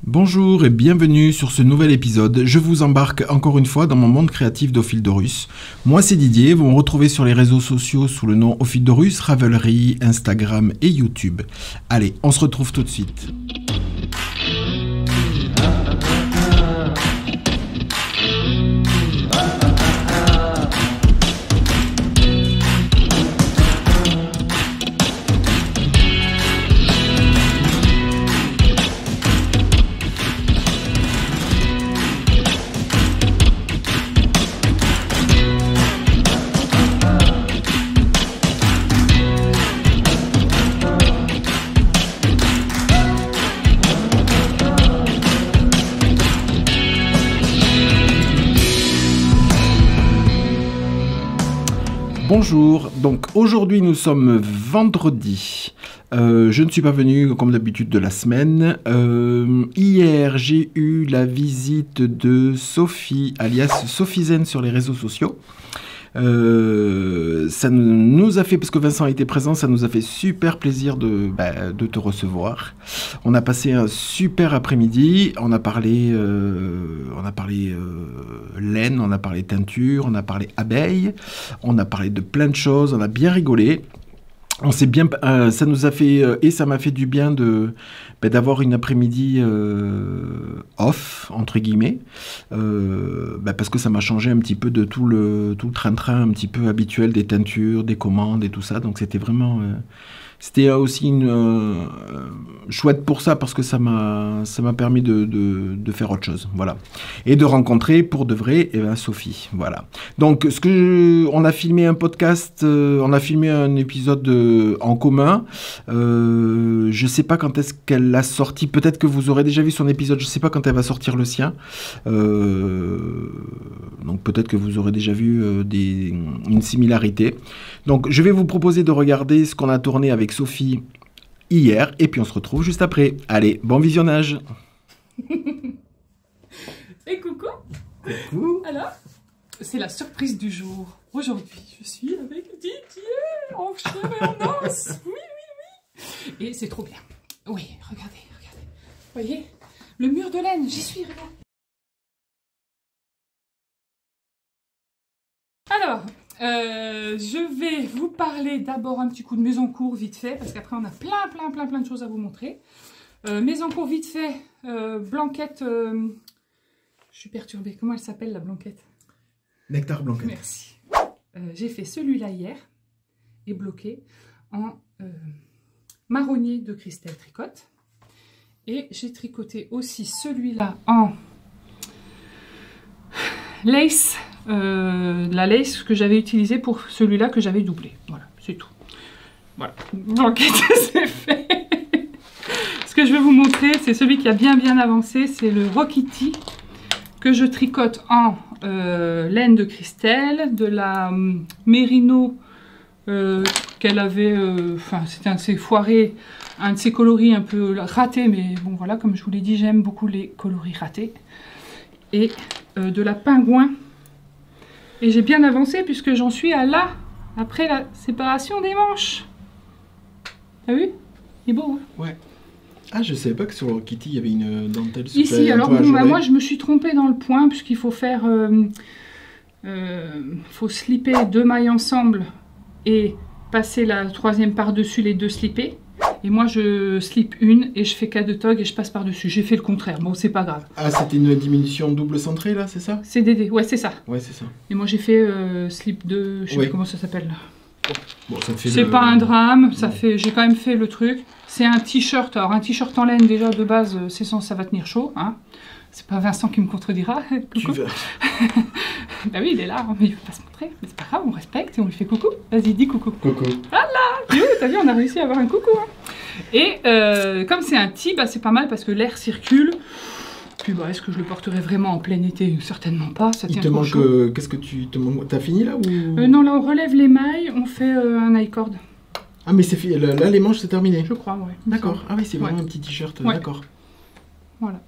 Bonjour et bienvenue sur ce nouvel épisode. Je vous embarque encore une fois dans mon monde créatif d'Ophildorus. Moi c'est Didier, vous me retrouvez sur les réseaux sociaux sous le nom Ophildorus, Ravelry, Instagram et YouTube. Allez, on se retrouve tout de suite. Bonjour, donc aujourd'hui nous sommes vendredi. Je ne suis pas venu comme d'habitude de la semaine. Hier j'ai eu la visite de Sophie, alias Sophizen sur les réseaux sociaux. Ça nous a fait, parce que Vincent était présent, ça nous a fait super plaisir de te recevoir. On a passé un super après-midi, on a parlé laine, on a parlé teinture, on a parlé abeille, on a parlé de plein de choses, on a bien rigolé. On s'est bien, ça nous a fait et ça m'a fait du bien d'avoir une après-midi off entre guillemets, parce que ça m'a changé un petit peu de tout le train-train un petit peu habituel des teintures, des commandes et tout ça. Donc c'était vraiment c'était aussi chouette pour ça, parce que ça m'a permis de faire autre chose, voilà, et de rencontrer pour de vrai Sophie, voilà. Donc on a filmé un podcast, on a filmé un épisode en commun. Je sais pas quand est-ce qu'elle l'a sorti, peut-être que vous aurez déjà vu son épisode, je sais pas quand elle va sortir le sien, donc peut-être que vous aurez déjà vu une similarité. Donc je vais vous proposer de regarder ce qu'on a tourné avec Sophie hier, et puis on se retrouve juste après. Allez, bon visionnage. Et coucou. Coucou. Alors, c'est la surprise du jour. Aujourd'hui, je suis avec Didier, en chair et en os. Oui, oui, oui. Et c'est trop bien. Oui, regardez, regardez. Vous voyez, le mur de laine, j'y suis, regarde. Alors, je vais vous parler d'abord un petit coup de Maisoncourt vite fait, parce qu'après on a plein de choses à vous montrer. Maisoncourt vite fait, blanquette, je suis perturbée, comment elle s'appelle la blanquette? Nectar blanquette. Merci. J'ai fait celui-là hier, et bloqué en marronnier de Christelle Tricotte. Et j'ai tricoté aussi celui-là en lace. La lace que j'avais utilisée pour celui-là que j'avais doublé. Voilà, c'est tout. Voilà, blanquette, c'est fait. Ce que je vais vous montrer, c'est celui qui a bien avancé, c'est le Rokiti que je tricote en laine de Christelle, de la Mérino qu'elle avait, c'était un de ses foirés, un de ses coloris un peu ratés, mais bon voilà, comme je vous l'ai dit, j'aime beaucoup les coloris ratés. Et de la Pingouin. Et j'ai bien avancé puisque j'en suis à là, après la séparation des manches. T'as vu? Il est beau, hein? Ouais. Ah, je savais pas que sur le Kitty il y avait une dentelle. Ici, alors bon, moi je me suis trompée dans le point, puisqu'il faut faire... faut slipper 2 mailles ensemble et passer la troisième par-dessus les 2 slippés. Et moi je slip une et je fais cas de tog et je passe par-dessus. J'ai fait le contraire, bon c'est pas grave. Ah, c'était une diminution double centrée là, c'est ça? CDD, ouais c'est ça. Ouais, c'est ça. Et moi j'ai fait slip 2, je sais plus comment ça s'appelle. Bon, ça fait c'est pas un drame, ça fait, j'ai quand même fait le truc. C'est un t-shirt, alors un t-shirt en laine déjà de base, ça va tenir chaud, hein. C'est pas Vincent qui me contredira. Coucou. Bah oui, il est là, hein, mais il veut pas se montrer. Mais c'est pas grave, on respecte et on lui fait coucou. Vas-y, dis coucou. Coucou. Voilà. T'as vu, on a réussi à avoir un coucou. Hein. Et comme c'est un tee, bah, c'est pas mal parce que l'air circule. Puis bah, est-ce que je le porterai vraiment en plein été? Certainement pas. Ça tient trop chaud. Il te manque. Qu'est-ce que tu te manques? T'as fini là ou... Non, là on relève les mailles, on fait un I-cord. Ah, mais c'est là les manches c'est terminé. Je crois, ouais. D'accord. Ah oui, c'est vraiment un petit t-shirt. Ouais. D'accord. Voilà.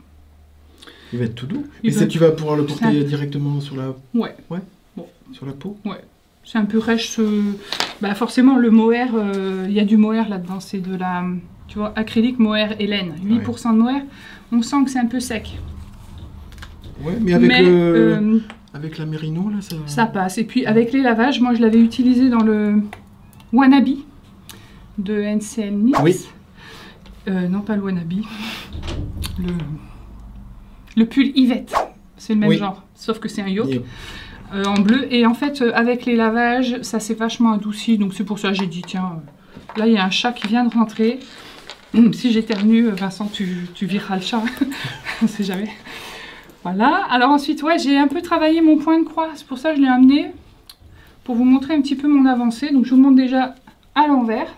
Il va être tout doux. Mais ça, tu vas pouvoir le porter directement sur la... Ouais. Ouais. Bon. Sur la peau. Ouais. C'est un peu rêche. Bah forcément, le mohair, il y a du mohair là-dedans. C'est de la... Tu vois, acrylique, mohair et laine. 8% de mohair, on sent que c'est un peu sec. Ouais, mais avec, avec la mérino, là, ça passe. Et puis avec les lavages, moi je l'avais utilisé dans le Wannabe de NCL Knits. Oui. Non, pas le Wannabe. Le pull Yvette. C'est le même genre, sauf que c'est un yoke. En bleu. Et en fait, avec les lavages, ça s'est vachement adouci. Donc c'est pour ça que j'ai dit, tiens, là il y a un chat qui vient de rentrer. Si j'éternue, Vincent, tu vireras le chat. On sait jamais. Voilà. Alors ensuite, ouais, j'ai un peu travaillé mon point de croix. C'est pour ça que je l'ai amené. Pour vous montrer un petit peu mon avancée. Donc je vous montre déjà à l'envers.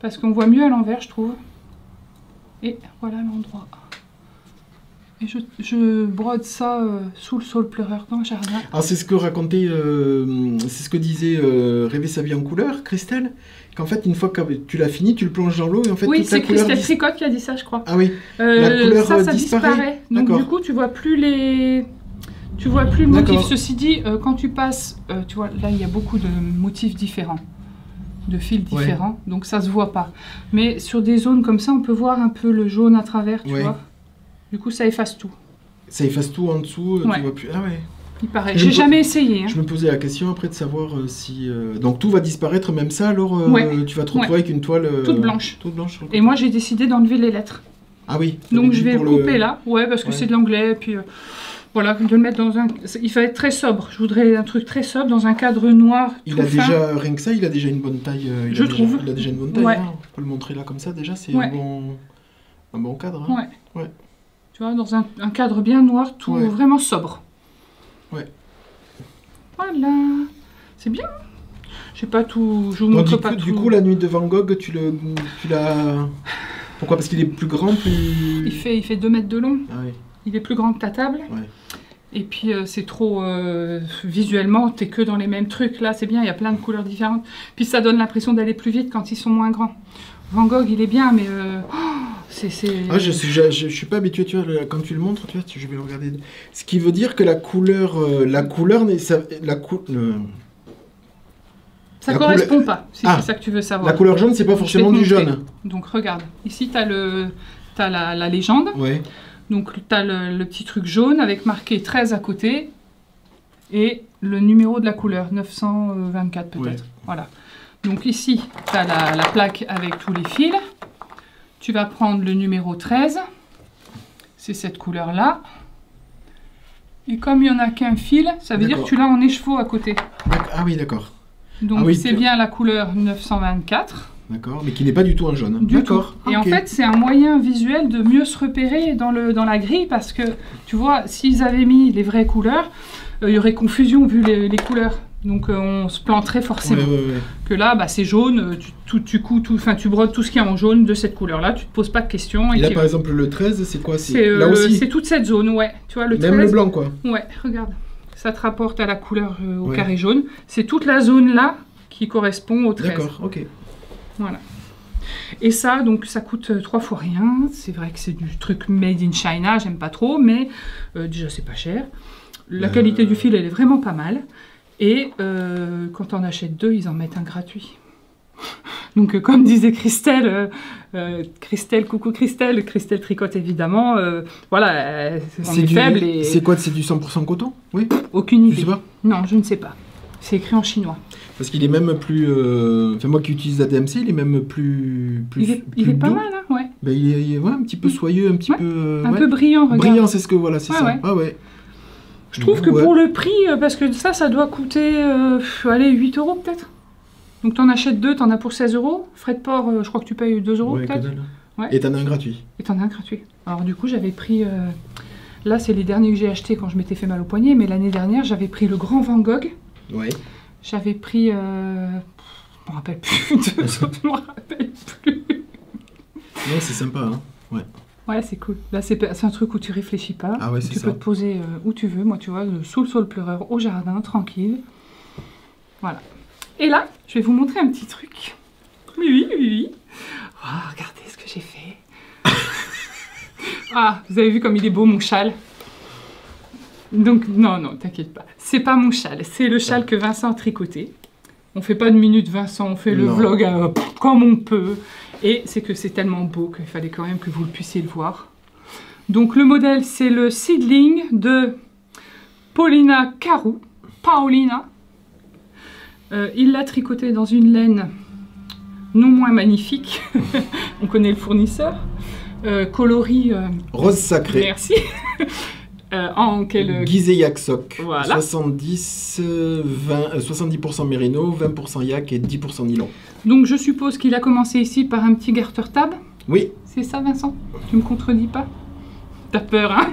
Parce qu'on voit mieux à l'envers, je trouve. Et voilà l'endroit. Et je brode ça sous le sol pleureur dans le jardin. Alors c'est ce que racontait, c'est ce que disait Rêver sa vie en couleur, Christelle. Qu'en fait, une fois que tu l'as fini, tu le plonges dans l'eau et en fait, oui, toute la c'est couleur... Christelle Tricotte qui a dit ça, je crois. Ah oui, la couleur ça disparaît. Donc du coup, tu vois plus les... Tu vois plus le motif. Ceci dit, quand tu passes, tu vois, là, il y a beaucoup de motifs différents, de fils différents, donc ça se voit pas. Mais sur des zones comme ça, on peut voir un peu le jaune à travers, tu vois. Du coup, ça efface tout. Ça efface tout en dessous, tu vois plus... Ah ouais. Il paraît. J'ai jamais essayé. Hein. Je me posais la question après de savoir si... Donc tout va disparaître, même ça, alors tu vas te retrouver avec une toile... toute blanche. Toute blanche. Et moi, j'ai décidé d'enlever les lettres. Ah oui. Donc je vais le couper là. Ouais, parce que c'est de l'anglais. Puis voilà, de le mettre dans un... Il va être très sobre. Je voudrais un truc très sobre, dans un cadre noir. Il a déjà, rien que ça, il a déjà une bonne taille. Je trouve. Il a déjà une bonne taille. Hein. On peut le montrer là comme ça, déjà, c'est un bon cadre. Hein. Ouais. Tu vois, dans un cadre bien noir, tout vraiment sobre. Ouais. Voilà. C'est bien. Je sais pas tout... Je vous montre pas tout. Du coup, la nuit de Van Gogh, tu l'as... Pourquoi? Parce qu'il est plus grand, plus... Il fait 2 mètres de long. Ah oui. Il est plus grand que ta table. Ouais. Et puis, c'est trop... visuellement, t'es que dans les mêmes trucs. Là, c'est bien, il y a plein de couleurs différentes. Puis, ça donne l'impression d'aller plus vite quand ils sont moins grands. Van Gogh, il est bien, mais... Ah, je suis pas habitué, tu vois, quand tu le montres, tu vois, je vais le regarder. Ce qui veut dire que la couleur... Ça correspond pas, si c'est ça que tu veux savoir. La couleur jaune, c'est pas forcément du jaune. Donc regarde, ici tu as la légende. Ouais. Donc tu as le petit truc jaune avec marqué 13 à côté et le numéro de la couleur, 924 peut-être. Ouais. Voilà. Donc ici, tu as la plaque avec tous les fils. Tu vas prendre le numéro 13. C'est cette couleur-là. Et comme il n'y en a qu'un fil, ça veut dire que tu l'as en écheveau à côté. Ah oui, d'accord. Donc c'est bien la couleur 924. D'accord, mais qui n'est pas du tout un jaune. D'accord. Et en fait, c'est un moyen visuel de mieux se repérer dans la grille parce que, tu vois, s'ils avaient mis les vraies couleurs, il y aurait confusion vu les couleurs. Donc on se planterait forcément. Que là, bah, c'est jaune, tu brodes tout ce qui est en jaune de cette couleur-là, tu te poses pas de questions. Et là, par exemple, le 13, c'est quoi? Là aussi. C'est toute cette zone, ouais. Tu vois, le 13, même le blanc, quoi. Ouais, regarde. Ça te rapporte à la couleur au carré jaune. C'est toute la zone-là qui correspond au 13. D'accord, ok. Voilà. Et ça, donc, ça coûte 3 fois rien. C'est vrai que c'est du truc made in China, j'aime pas trop, mais déjà, c'est pas cher. La qualité du fil, elle est vraiment pas mal. Et quand on achète 2, ils en mettent un gratuit. Donc, comme disait Christelle, coucou Christelle tricote évidemment. Voilà, on est faible. Et... C'est quoi? C'est du 100% coton? Oui. Aucune idée. Tu sais pas? Non, je ne sais pas. C'est écrit en chinois. Parce qu'il est même plus... Enfin, moi qui utilise la DMC, il est même plus il est pas mal, hein, ouais. Ben, il est un petit peu soyeux, un petit peu... un peu brillant, regarde. Brillant, c'est ce que... Voilà, c'est ça. Ouais. Ah ouais. Je trouve que pour le prix, parce que ça doit coûter, allez, 8 € peut-être. Donc t'en achètes 2, t'en as pour 16 €. Frais de port, je crois que tu payes 2 € peut-être. Ouais. Et t'en as un gratuit. Alors du coup, j'avais pris... Là, c'est les derniers que j'ai achetés quand je m'étais fait mal au poignet, mais l'année dernière, j'avais pris le grand Van Gogh. Ouais. J'avais pris... je me rappelle plus. Je me rappelle plus. Non, c'est sympa, hein. Ouais. Ouais, c'est cool. Là, c'est un truc où tu réfléchis pas. Ah ouais, c'est ça. Tu peux te poser où tu veux. Moi, tu vois, sous le sol pleureur, au jardin, tranquille. Voilà. Et là, je vais vous montrer un petit truc. Oui. Oh, regardez ce que j'ai fait. Ah, vous avez vu comme il est beau, mon châle. Donc, non, t'inquiète pas. C'est pas mon châle. C'est le châle que Vincent a tricoté. On fait pas de minute Vincent, on fait le vlog comme on peut. Et c'est que c'est tellement beau qu'il fallait quand même que vous puissiez le voir. Donc le modèle, c'est le Seedling de Paulina Caroux. Paulina. Il l'a tricoté dans une laine non moins magnifique. On connaît le fournisseur. Coloris... Rose sacré. Merci. En quel... Gizeh Sock. Voilà. 70% mérino, 20% yak et 10% nylon. Donc je suppose qu'il a commencé ici par un petit garter tab. Oui. C'est ça, Vincent? Tu me contredis pas? T'as peur, hein?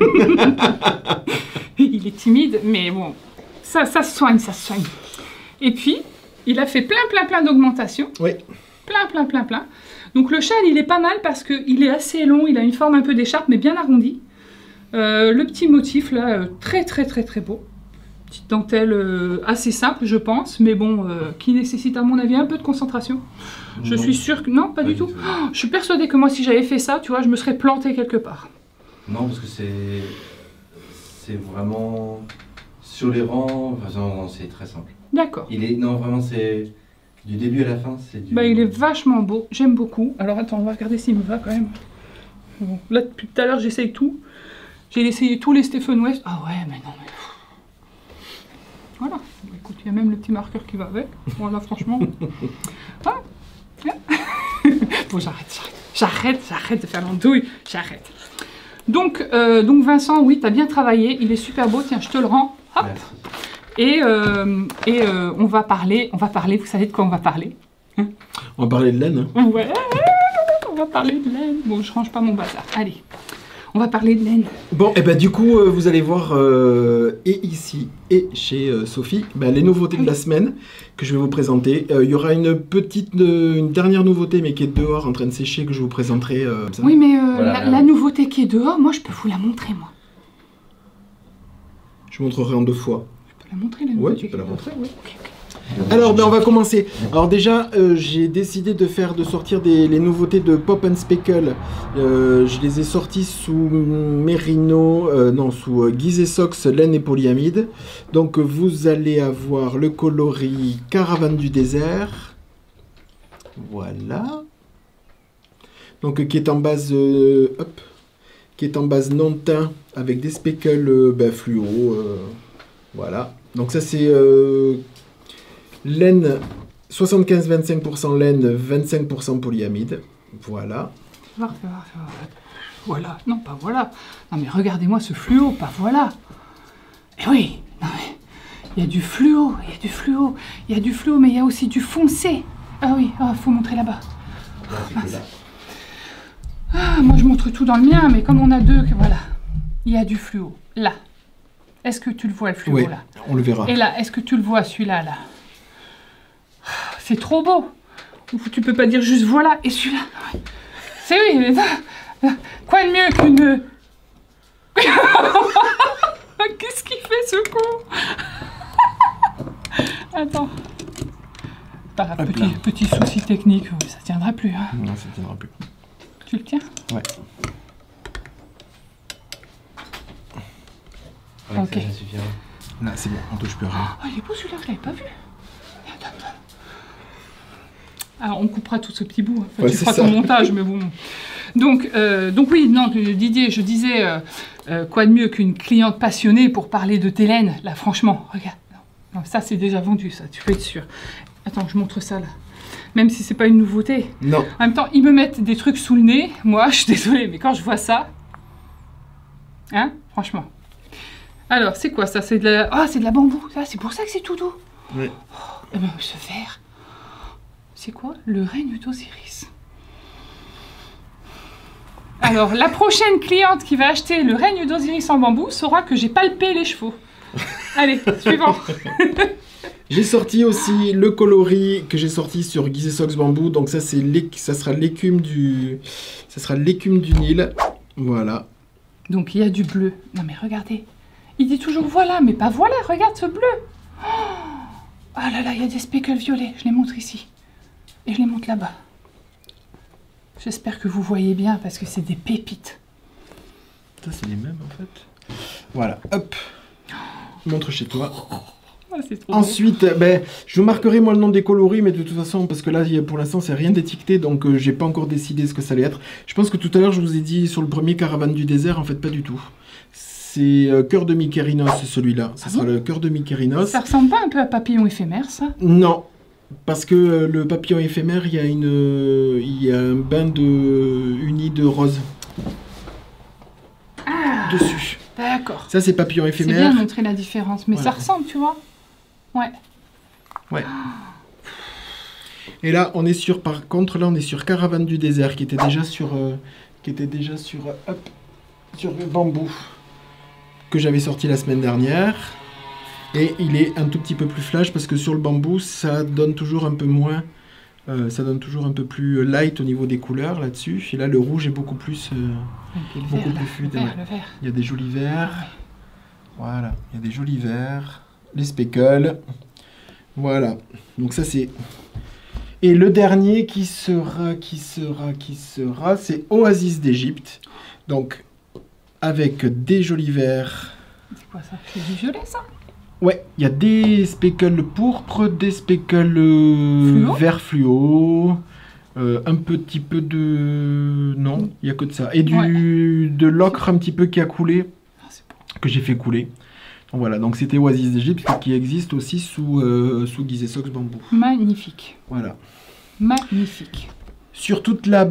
Il est timide, mais bon, ça se soigne, ça se soigne. Et puis, il a fait plein d'augmentations. Oui. Plein. Donc le châle, il est pas mal parce qu'il est assez long, il a une forme un peu d'écharpe, mais bien arrondie. Le petit motif, là, très beau. Petite dentelle assez simple, je pense, mais bon, qui nécessite, à mon avis, un peu de concentration. Je suis sûre que... Non, pas du tout. Oh, je suis persuadée que moi, si j'avais fait ça, tu vois, je me serais plantée quelque part. Non, parce que c'est vraiment sur les rangs. Enfin, non, c'est très simple. D'accord. Non, vraiment, c'est du début à la fin. Bah, il est vachement beau. J'aime beaucoup. Alors, attends, on va regarder s'il me va quand même. Bon, là, depuis tout à l'heure, j'essaye tout. J'ai essayé tous les Stephen West. Ah ouais, mais non, mais... Voilà. Bon, écoute, il y a même le petit marqueur qui va avec. Voilà, franchement. Ah. Bon, j'arrête de faire l'andouille. J'arrête. Donc Vincent, oui, t'as bien travaillé. Il est super beau. Tiens, je te le rends. Hop. Et on va parler. Vous savez de quoi on va parler, hein? On va parler de laine. Hein. Ouais, on va parler de laine. Bon, je range pas mon bazar. Allez. On va parler de laine. Bon, et ben du coup, vous allez voir, et ici, et chez Sophie, les nouveautés de la semaine que je vais vous présenter. Il y aura une dernière nouveauté, mais qui est dehors, en train de sécher, que je vous présenterai. Oui, mais voilà, la nouveauté qui est dehors, moi, je peux vous la montrer, moi. Je vous montrerai en 2 fois. Je peux la montrer, la nouveauté? Ouais, tu peux la montrer. Oui, ok. Alors, on va commencer. Alors déjà, j'ai décidé de sortir les nouveautés de Pop & Speckle. Je les ai sorties sous Merino, sous Gizeh Sox, laine et polyamide. Donc vous allez avoir le coloris Caravane du désert. Voilà. Donc qui est en base, non teint avec des speckles fluo. Voilà. Donc ça c'est laine 75-25% laine, 25% polyamide. Voilà. Voilà. Non, pas voilà. Non, mais regardez-moi ce fluo, pas voilà. Eh oui. Non, mais il y a du fluo, il y a du fluo. Il y a du fluo, mais il y a aussi du foncé. Ah oui, faut montrer là-bas. Moi, je montre tout dans le mien, mais comme on a deux, voilà. Il y a du fluo. Là. Est-ce que tu le vois, le fluo, oui, là? On le verra. Et là, est-ce que tu le vois, celui-là, là? C'est trop beau. Tu peux pas dire juste voilà et celui-là. C'est oui. Quoi de mieux qu'une... Qu'est-ce qu'il fait ce con? Attends. Petit souci technique, ça tiendra plus. Hein. Non, ça tiendra plus. Tu le tiens? Ouais. Ok. Là, c'est bon, on touche plus à rien. Oh, il est beau celui-là, je l'avais pas vu. Attends. Alors, on coupera tout ce petit bout. Enfin, tu feras ton montage, mais bon. Donc oui, non, Didier, je disais, quoi de mieux qu'une cliente passionnée pour parler de tes laines? Là, franchement, regarde. Non, ça, c'est déjà vendu, ça, tu peux être sûr. Attends, je montre ça, là. Même si c'est pas une nouveauté. Non. En même temps, ils me mettent des trucs sous le nez. Moi, je suis désolée, mais quand je vois ça... Hein? Franchement. Alors, c'est quoi ça? C'est de la... Ah, c'est de la bambou. C'est pour ça que c'est tout doux. Oui. Oh, eh ben, ce vert... C'est quoi? Le règne d'Osiris. Alors, la prochaine cliente qui va acheter le règne d'Osiris en bambou saura que j'ai palpé les chevaux. Allez, suivant. J'ai sorti aussi le coloris que j'ai sorti sur Gizeh Sox bambou. Donc ça, ça sera l'écume du Nil. Voilà. Donc il y a du bleu. Non mais regardez. Il dit toujours voilà, mais pas voilà. Regarde ce bleu. Oh là là, il y a des speckles violets. Je les montre ici. Et je les montre là-bas. J'espère que vous voyez bien parce que c'est des pépites. Ça, c'est les mêmes en fait. Voilà, hop. Montre chez toi. Ah, c'est trop drôle. Ensuite, je vous marquerai moi le nom des coloris, mais de toute façon, parce que là, pour l'instant, c'est rien d'étiqueté, donc j'ai pas encore décidé ce que ça allait être. Je pense que tout à l'heure, je vous ai dit sur le premier Caravane du désert, en fait, pas du tout. C'est Cœur de Mykérinos, celui-là. Ça sera le Cœur de Mykérinos. Ça ressemble pas un peu à Papillon éphémère, ça? Non, parce que le papillon éphémère, il y a un bain uni de rose dessus. D'accord. Ça, c'est papillon C'est éphémère. bien de montrer la différence, mais Voilà. ça ressemble, tu vois. Ouais. Ouais. Et là, on est sur, par contre, là, on est sur Caravane du désert, qui était déjà sur le bambou que j'avais sorti la semaine dernière. Et il est un tout petit peu plus flash parce que sur le bambou, ça donne toujours un peu moins, ça donne toujours un peu plus light au niveau des couleurs là-dessus. Et là, le rouge est beaucoup plus, Et puis le beaucoup vert, plus là, fluide. le vert, Ouais. le vert. Il y a des jolis verts. Voilà, il y a des jolis verts. Les speckles. Voilà. Donc ça, c'est... Et le dernier qui sera, c'est Oasis d'Égypte. Donc, avec des jolis verts. C'est quoi ça? C'est du violet, ça? Ouais, il y a des speckles pourpres, des speckles Fluo vert fluo, un petit peu de... Non, il n'y a que de ça. Et de l'ocre un petit peu qui a coulé, Ah, c'est beau. que j'ai fait couler. Donc voilà, donc c'était Oasis d'Égypte qui existe aussi sous Gizesox bambou. Magnifique. Voilà. Magnifique. Sur la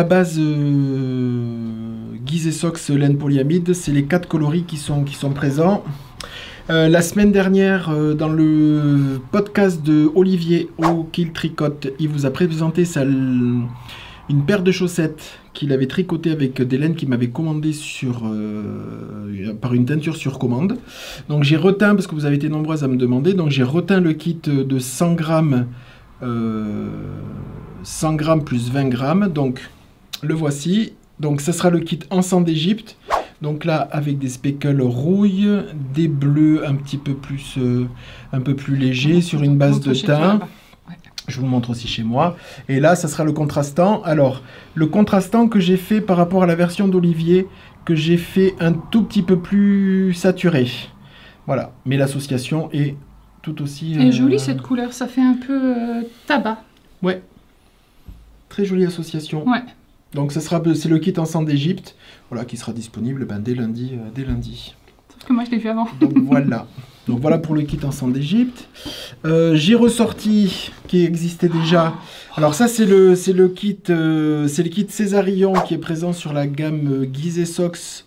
base Gizesox laine polyamide, c'est les 4 coloris qui sont présents. La semaine dernière, dans le podcast de Olivier O'Kill Tricote, il vous a présenté une paire de chaussettes qu'il avait tricotées avec des laines qu'il m'avait commandées par une teinture sur commande. Donc j'ai reteint, parce que vous avez été nombreuses à me demander, donc j'ai reteint le kit de 100 grammes, 100 grammes plus 20 grammes. Donc le voici. Donc ça sera le kit Encens d'Égypte. Donc là, avec des speckles rouille, des bleus un petit peu plus, un peu plus légers sur une base de teint. Je vous le montre aussi chez moi. Et là, ça sera le contrastant. Alors, le contrastant que j'ai fait par rapport à la version d'Olivier, que j'ai fait un tout petit peu plus saturé. Voilà. Mais l'association est tout aussi... Elle est jolie, cette couleur. Ça fait un peu tabac. Ouais. Très jolie association. Ouais. Donc, c'est le kit Encens d'Égypte, voilà, qui sera disponible dès lundi. Sauf que moi, je l'ai vu avant. Donc voilà. Donc voilà pour le kit Encens d'Égypte. J'ai ressorti, qui existait déjà. Alors ça, c'est le kit Césarillon qui est présent sur la gamme Gizesox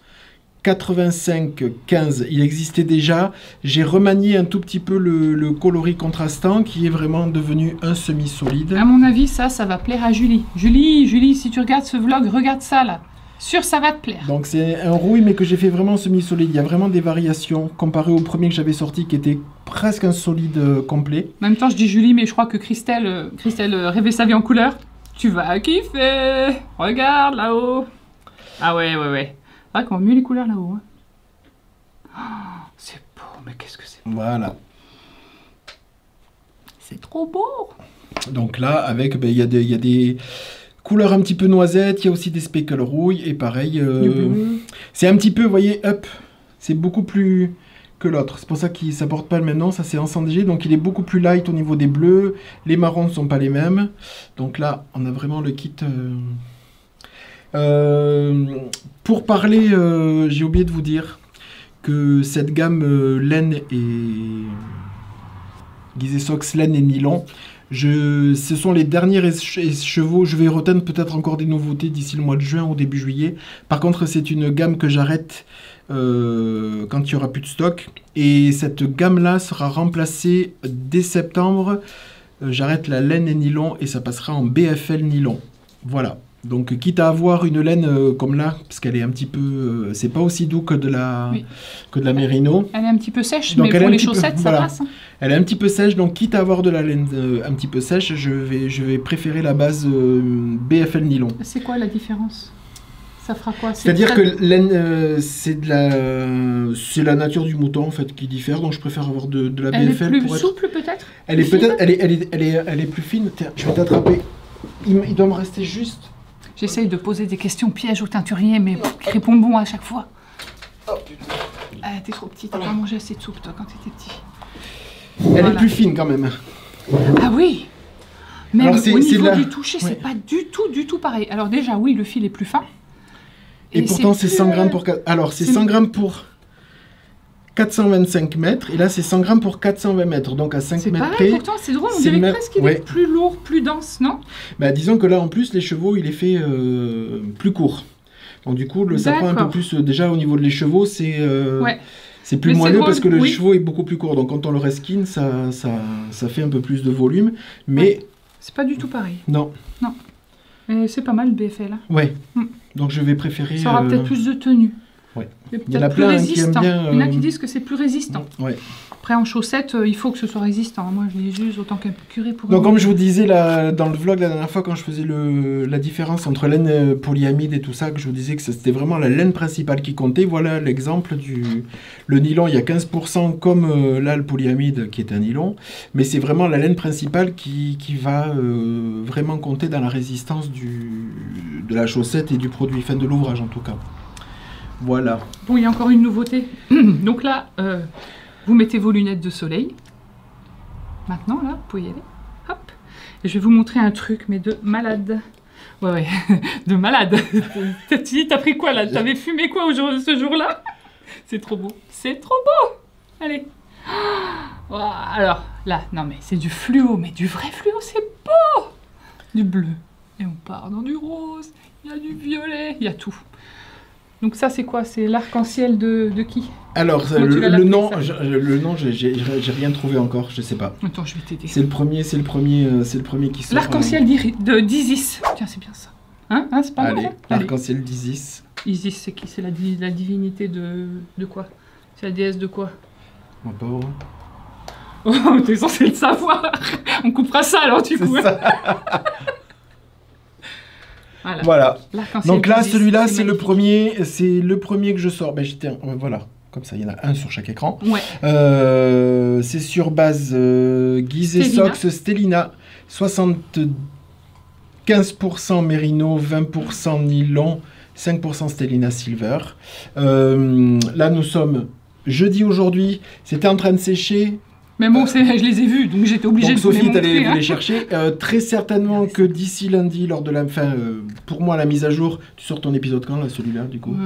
85-15. Il existait déjà. J'ai remanié un tout petit peu le coloris contrastant qui est vraiment devenu un semi-solide. À mon avis, ça va plaire à Julie. Julie, si tu regardes ce vlog, regarde ça là. Sûr, ça va te plaire. Donc c'est un rouille, mais que j'ai fait vraiment semi-solide. Il y a vraiment des variations comparé au premier que j'avais sorti qui était presque un solide complet. En même temps, je dis Julie, mais je crois que Christelle rêvait sa vie en couleur. Tu vas kiffer. Regarde là-haut. Ah ouais. C'est vrai qu'on voit mieux les couleurs là-haut. Hein. Oh, c'est beau, mais qu'est-ce que c'est beau. Voilà. C'est trop beau. Donc là, avec, il y a des couleurs un petit peu noisettes, il y a aussi des speckles rouille, et pareil, c'est un petit peu, vous voyez, up, c'est beaucoup plus que l'autre. C'est pour ça qu'il ne porte pas le même nom, ça c'est Encens d'Égypte, donc il est beaucoup plus light au niveau des bleus, les marrons ne sont pas les mêmes. Donc là, on a vraiment le kit... Pour parler, j'ai oublié de vous dire que cette gamme laine et Gizesox laine et nylon, ce sont les derniers écheveaux. Je vais reteindre peut-être encore des nouveautés d'ici le mois de juin ou début juillet. Par contre, c'est une gamme que j'arrête quand il n'y aura plus de stock. Et cette gamme-là sera remplacée dès septembre. J'arrête la laine et nylon et ça passera en BFL nylon. Voilà. Donc, quitte à avoir une laine comme là, parce qu'elle est un petit peu... c'est pas aussi doux que de la mérino. Elle est un petit peu sèche, Donc, mais pour les chaussettes, ça passe. Hein. Elle est un petit peu sèche, donc quitte à avoir de la laine un petit peu sèche, je vais préférer la base BFL nylon. C'est quoi la différence? Ça fera quoi? C'est-à-dire que laine, c'est la nature du mouton en fait qui diffère, donc je préfère avoir de la BFL. Elle est plus pour souple peut-être? Elle est plus fine. Tiens, je vais t'attraper. Il doit me rester juste... J'essaye de poser des questions pièges au teinturier, mais il répond bon à chaque fois. Oh putain. Ah, t'es trop petit, t'as pas mangé assez de soupe toi quand t'étais petit. Elle Voilà. est plus fine quand même. Ah oui. Même Alors, au c'est niveau de la- du toucher, Ouais. c'est pas du tout pareil. Alors déjà, oui, le fil est plus fin. Et pourtant, c'est 100 grammes pour... Alors, c'est c'est- 100 grammes pour 425 mètres. Et là, c'est 100 grammes pour 420 mètres. Donc, à 5 C'est mètres pareil, près. pourtant, c'est drôle, on c'est dirait le même- presque qu'il ouais. est plus lourd, plus dense, non? Bah, disons que là, en plus, les chevaux, il est fait plus court. Donc, du coup, ça prend un peu D'accord. plus... déjà, au niveau des chevaux, c'est... Ouais. C'est plus Mais c'est moelleux drôle, parce que le oui. chevaux est beaucoup plus court. Donc, quand on le reskin, ça fait un peu plus de volume. Mais Ouais. C'est pas du tout pareil. non. Mais c'est pas mal le BFL. Hein. Ouais. Mm. Donc, je vais préférer... Ça aura peut-être plus de tenue. ouais. C'est Il y en a peut-être plus plein, hein, qui aiment résistant. bien, Il y en a qui disent que c'est plus résistant. Ouais. Après, en chaussettes, il faut que ce soit résistant. Moi, je les use autant qu'un curé pour Donc, eux. comme je vous disais dans le vlog la dernière fois, quand je faisais la différence entre laine polyamide et tout ça, que je vous disais que c'était vraiment la laine principale qui comptait. Voilà l'exemple le nylon, il y a 15% comme là, le polyamide qui est un nylon. Mais c'est vraiment la laine principale qui va vraiment compter dans la résistance de la chaussette et du produit, fin de l'ouvrage en tout cas. Voilà. Bon, il y a encore une nouveauté. Donc là, vous mettez vos lunettes de soleil. Maintenant, là, vous pouvez y aller. Hop. Et je vais vous montrer un truc, mais de malade. Ouais, de malade. T'as pris quoi, là? T'avais fumé quoi ce jour-là? C'est trop beau. C'est trop beau. Allez. Ouah, alors, là, non, mais c'est du fluo, mais du vrai fluo, c'est beau. Du bleu. Et on part dans du rose. Il y a du violet. Il y a tout. Donc ça, c'est quoi? C'est l'arc-en-ciel de qui? Alors, Comment tu vas le l'appeler, nom, ça le nom, j'ai rien trouvé encore, je sais pas. Attends, je vais t'aider. C'est le premier qui sort. L'arc-en-ciel d'Isis. Tiens, c'est bien ça. Hein, c'est pas mal. Allez, Hein. Allez. l'arc-en-ciel d'Isis. Isis, c'est qui? C'est la divinité de quoi? C'est la déesse de quoi? Ma pauvre. Oh, t'es censé le savoir. On coupera ça alors, du coup. C'est ça. Voilà. Voilà. L'arc-en-ciel Donc là, d'Isis, celui-là, c'est le magnifique. premier que je sors. Ben, voilà, comme ça, il y en a un sur chaque écran. Ouais. C'est sur base Gizeh Stellina. Sox Stellina, 75% Merino, 20% nylon, 5% Stellina Silver. Là, nous sommes jeudi aujourd'hui. C'était en train de sécher. Mais bon, je les ai vus, donc j'étais obligée Donc de vous les Sophie est allée montrer. vous Hein. les chercher. Très certainement que d'ici lundi, lors de la fin, pour moi, la mise à jour, tu sors ton épisode quand, là, celui-là, du coup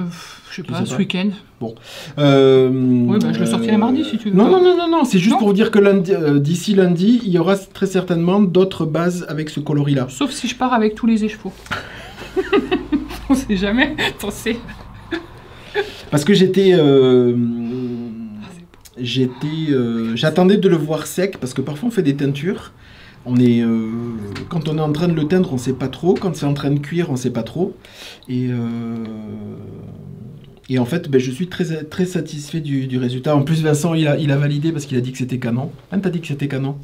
Je sais Tu pas, sais ce pas. week-end. Oui, bah, je le sortirai mardi, si tu veux. Non, c'est juste Non pour vous dire que d'ici lundi, il y aura très certainement d'autres bases avec ce coloris-là. Sauf si je pars avec tous les écheveaux. On sait jamais. T'en sais. Parce que j'attendais de le voir sec, parce que parfois on fait des teintures. Quand on est en train de le teindre, on sait pas trop. Quand c'est en train de cuire, on sait pas trop. Et en fait, ben, je suis très, très satisfait du résultat. En plus, Vincent, il a validé parce qu'il a dit que c'était canon. Anne, t'as dit que c'était canon?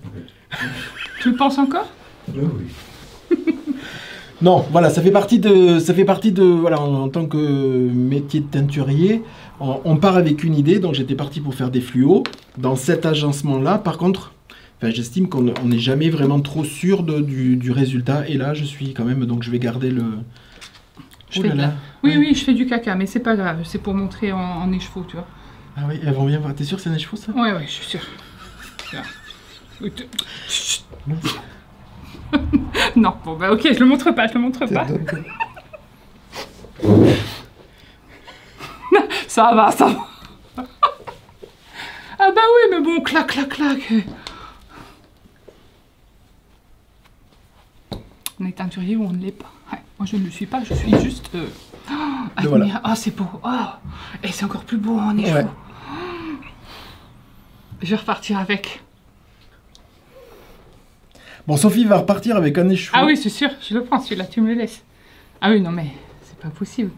Tu le penses encore? Oui, oui. Non, voilà, ça fait partie de voilà, en tant que métier de teinturier, on part avec une idée. Donc j'étais parti pour faire des fluos dans cet agencement-là. Par contre, j'estime qu'on n'est jamais vraiment trop sûr du résultat. Et là, je suis quand même, donc je vais garder le. Je Oh fais là de là. la- Oui, Ouais. oui, je fais du caca, mais c'est pas grave. C'est pour montrer en écheveau, tu vois. Ah oui, elles vont bien voir. T'es sûr que c'est un chevaux ça? Ouais, je suis sûre. Non. Non, bon, bah ok, je le montre pas. Ça va. Ah bah oui, mais bon, clac. On est teinturier ou on ne l'est pas. Ouais, moi je ne le suis pas, je suis juste... voilà. Ah, c'est beau. Oh, et c'est encore plus beau en écheveau. Ouais. Je vais repartir avec. Bon, Sophie va repartir avec un écheveau. Ah oui, c'est sûr, je le prends celui-là, tu me le laisses. Ah oui, non mais c'est pas possible.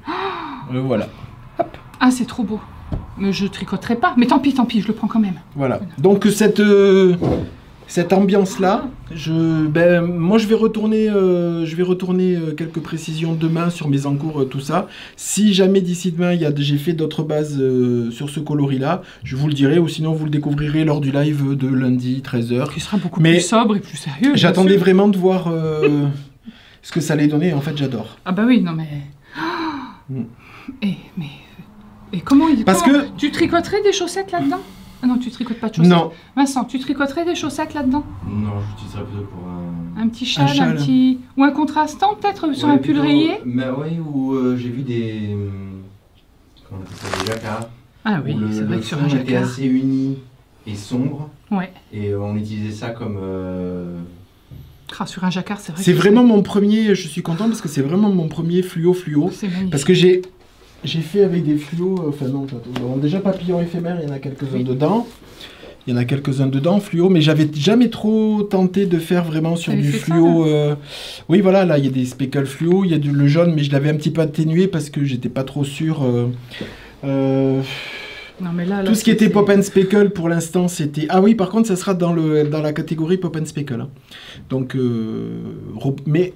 Voilà. Ah, c'est trop beau. Mais je tricoterai pas. Mais tant pis, je le prends quand même. Voilà. Donc cette ambiance-là, moi je vais retourner quelques précisions demain sur mes encours, tout ça. Si jamais d'ici demain j'ai fait d'autres bases sur ce coloris-là, je vous le dirai, ou sinon vous le découvrirez lors du live de lundi 13h. Qui sera beaucoup Mais plus sobre et plus sérieux. bien J'attendais sûr. vraiment de voir ce que ça allait donner, en fait j'adore. Ah bah oui, non mais... Mm. Et comment Parce comment- que- Tu tricoterais des chaussettes là-dedans? Ah non, tu tricotes pas de chaussettes. Non. Vincent, tu tricoterais des chaussettes là-dedans? Non, j'utiliserais plutôt pour un... Un petit châle, un châle. petit... Ou un contrastant peut-être sur Ouais, un pull plutôt- rayé? Mais oui, ou j'ai vu des... Comment on appelle ça, des jacquards. Ah oui, Où c'est vrai que sur fond un était jacquard. assez uni et sombre. Ouais. Et on utilisait ça comme... Ah, sur un jacquard, c'est vrai C'est que vraiment mon premier, je suis content parce que c'est vraiment mon premier fluo. c'est magnifique. Parce que j'ai fait avec des fluos, enfin non, déjà papillon éphémère, il y en a quelques-uns Oui. dedans. Il y en a quelques-uns dedans, fluo, mais j'avais jamais trop tenté de faire vraiment sur T'avais du fait ça, fluo. Oui, voilà, là, il y a des speckles fluo, il y a le jaune, mais je l'avais un petit peu atténué parce que j'étais pas trop sûr. Non, mais là, Tout ce qui était pop and speckle pour l'instant, c'était... Ah oui, par contre, ça sera dans la catégorie pop and speckle. Hein. Donc, mais,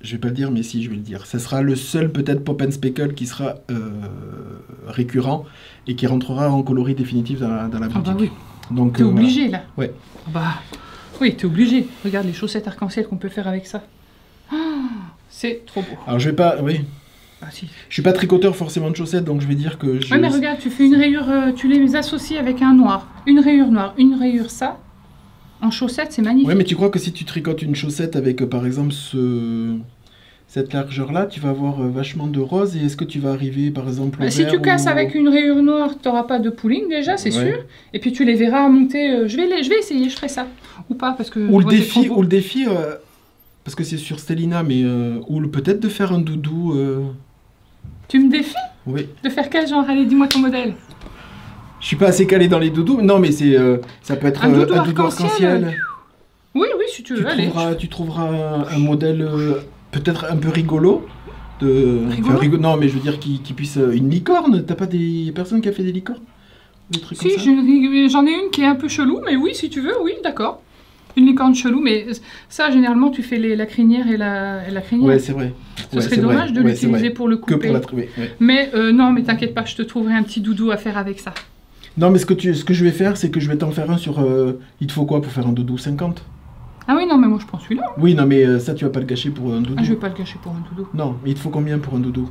je vais pas le dire, mais si, je vais le dire. Ça sera le seul peut-être pop and speckle qui sera récurrent et qui rentrera en coloris définitif dans la Ah boutique. bah oui, Donc, t'es obligé là. Ouais. Ah bah oui, t'es obligé. Regarde les chaussettes arc-en-ciel qu'on peut faire avec ça. Ah, c'est trop beau. Alors, je vais pas... Oui. Ah si. Je suis pas tricoteur forcément de chaussettes, donc je vais dire que... Ouais, mais regarde, tu fais une rayure, tu les associes avec un noir. Une rayure noire, une rayure ça. En chaussettes, c'est magnifique. Ouais, mais tu crois que si tu tricotes une chaussette avec, par exemple, cette largeur-là, tu vas avoir vachement de rose, et est-ce que tu vas arriver, par exemple, au Bah, si vert tu casses ou- avec une rayure noire, t'auras pas de pooling déjà, c'est Ouais. sûr. Et puis tu les verras monter. Je vais essayer, je ferai ça. Ou pas, parce que... Ou le ouais, c'est défi, trop beau. ou le défi parce que c'est sur Stellina, mais peut-être de faire un doudou. Tu me défies Oui. de faire quel genre? Allez, dis-moi ton modèle. Je suis pas assez calé dans les doudous. Non, mais c'est ça peut être Un doudou un doudou arc-en-ciel. arc-en-ciel. Oui, oui, si tu veux, allez. Tu trouveras un modèle peut-être un peu rigolo. Rigolo Non, mais je veux dire qui puisse une licorne. T'as pas des personnes qui a fait des licornes, des trucs Si, comme ça. j'en ai une qui est un peu chelou, mais oui, si tu veux, oui, d'accord. Une licorne chelou, mais ça, généralement, tu fais la crinière et la crinière. Ouais, c'est vrai. Ce Ouais, serait c'est dommage vrai. de Ouais, c'est l'utiliser vrai. pour le Que couper. pour la trouver. Ouais. Mais non, mais t'inquiète pas, je te trouverai un petit doudou à faire avec ça. Non, mais ce que je vais faire, c'est que je vais t'en faire un sur. Il te faut quoi pour faire un doudou 50? Ah oui, non, mais moi, je prends celui-là. Oui, non, mais ça, tu vas pas le gâcher pour un doudou. Ah, je vais pas le cacher pour un doudou. Non, mais il te faut combien pour un doudou?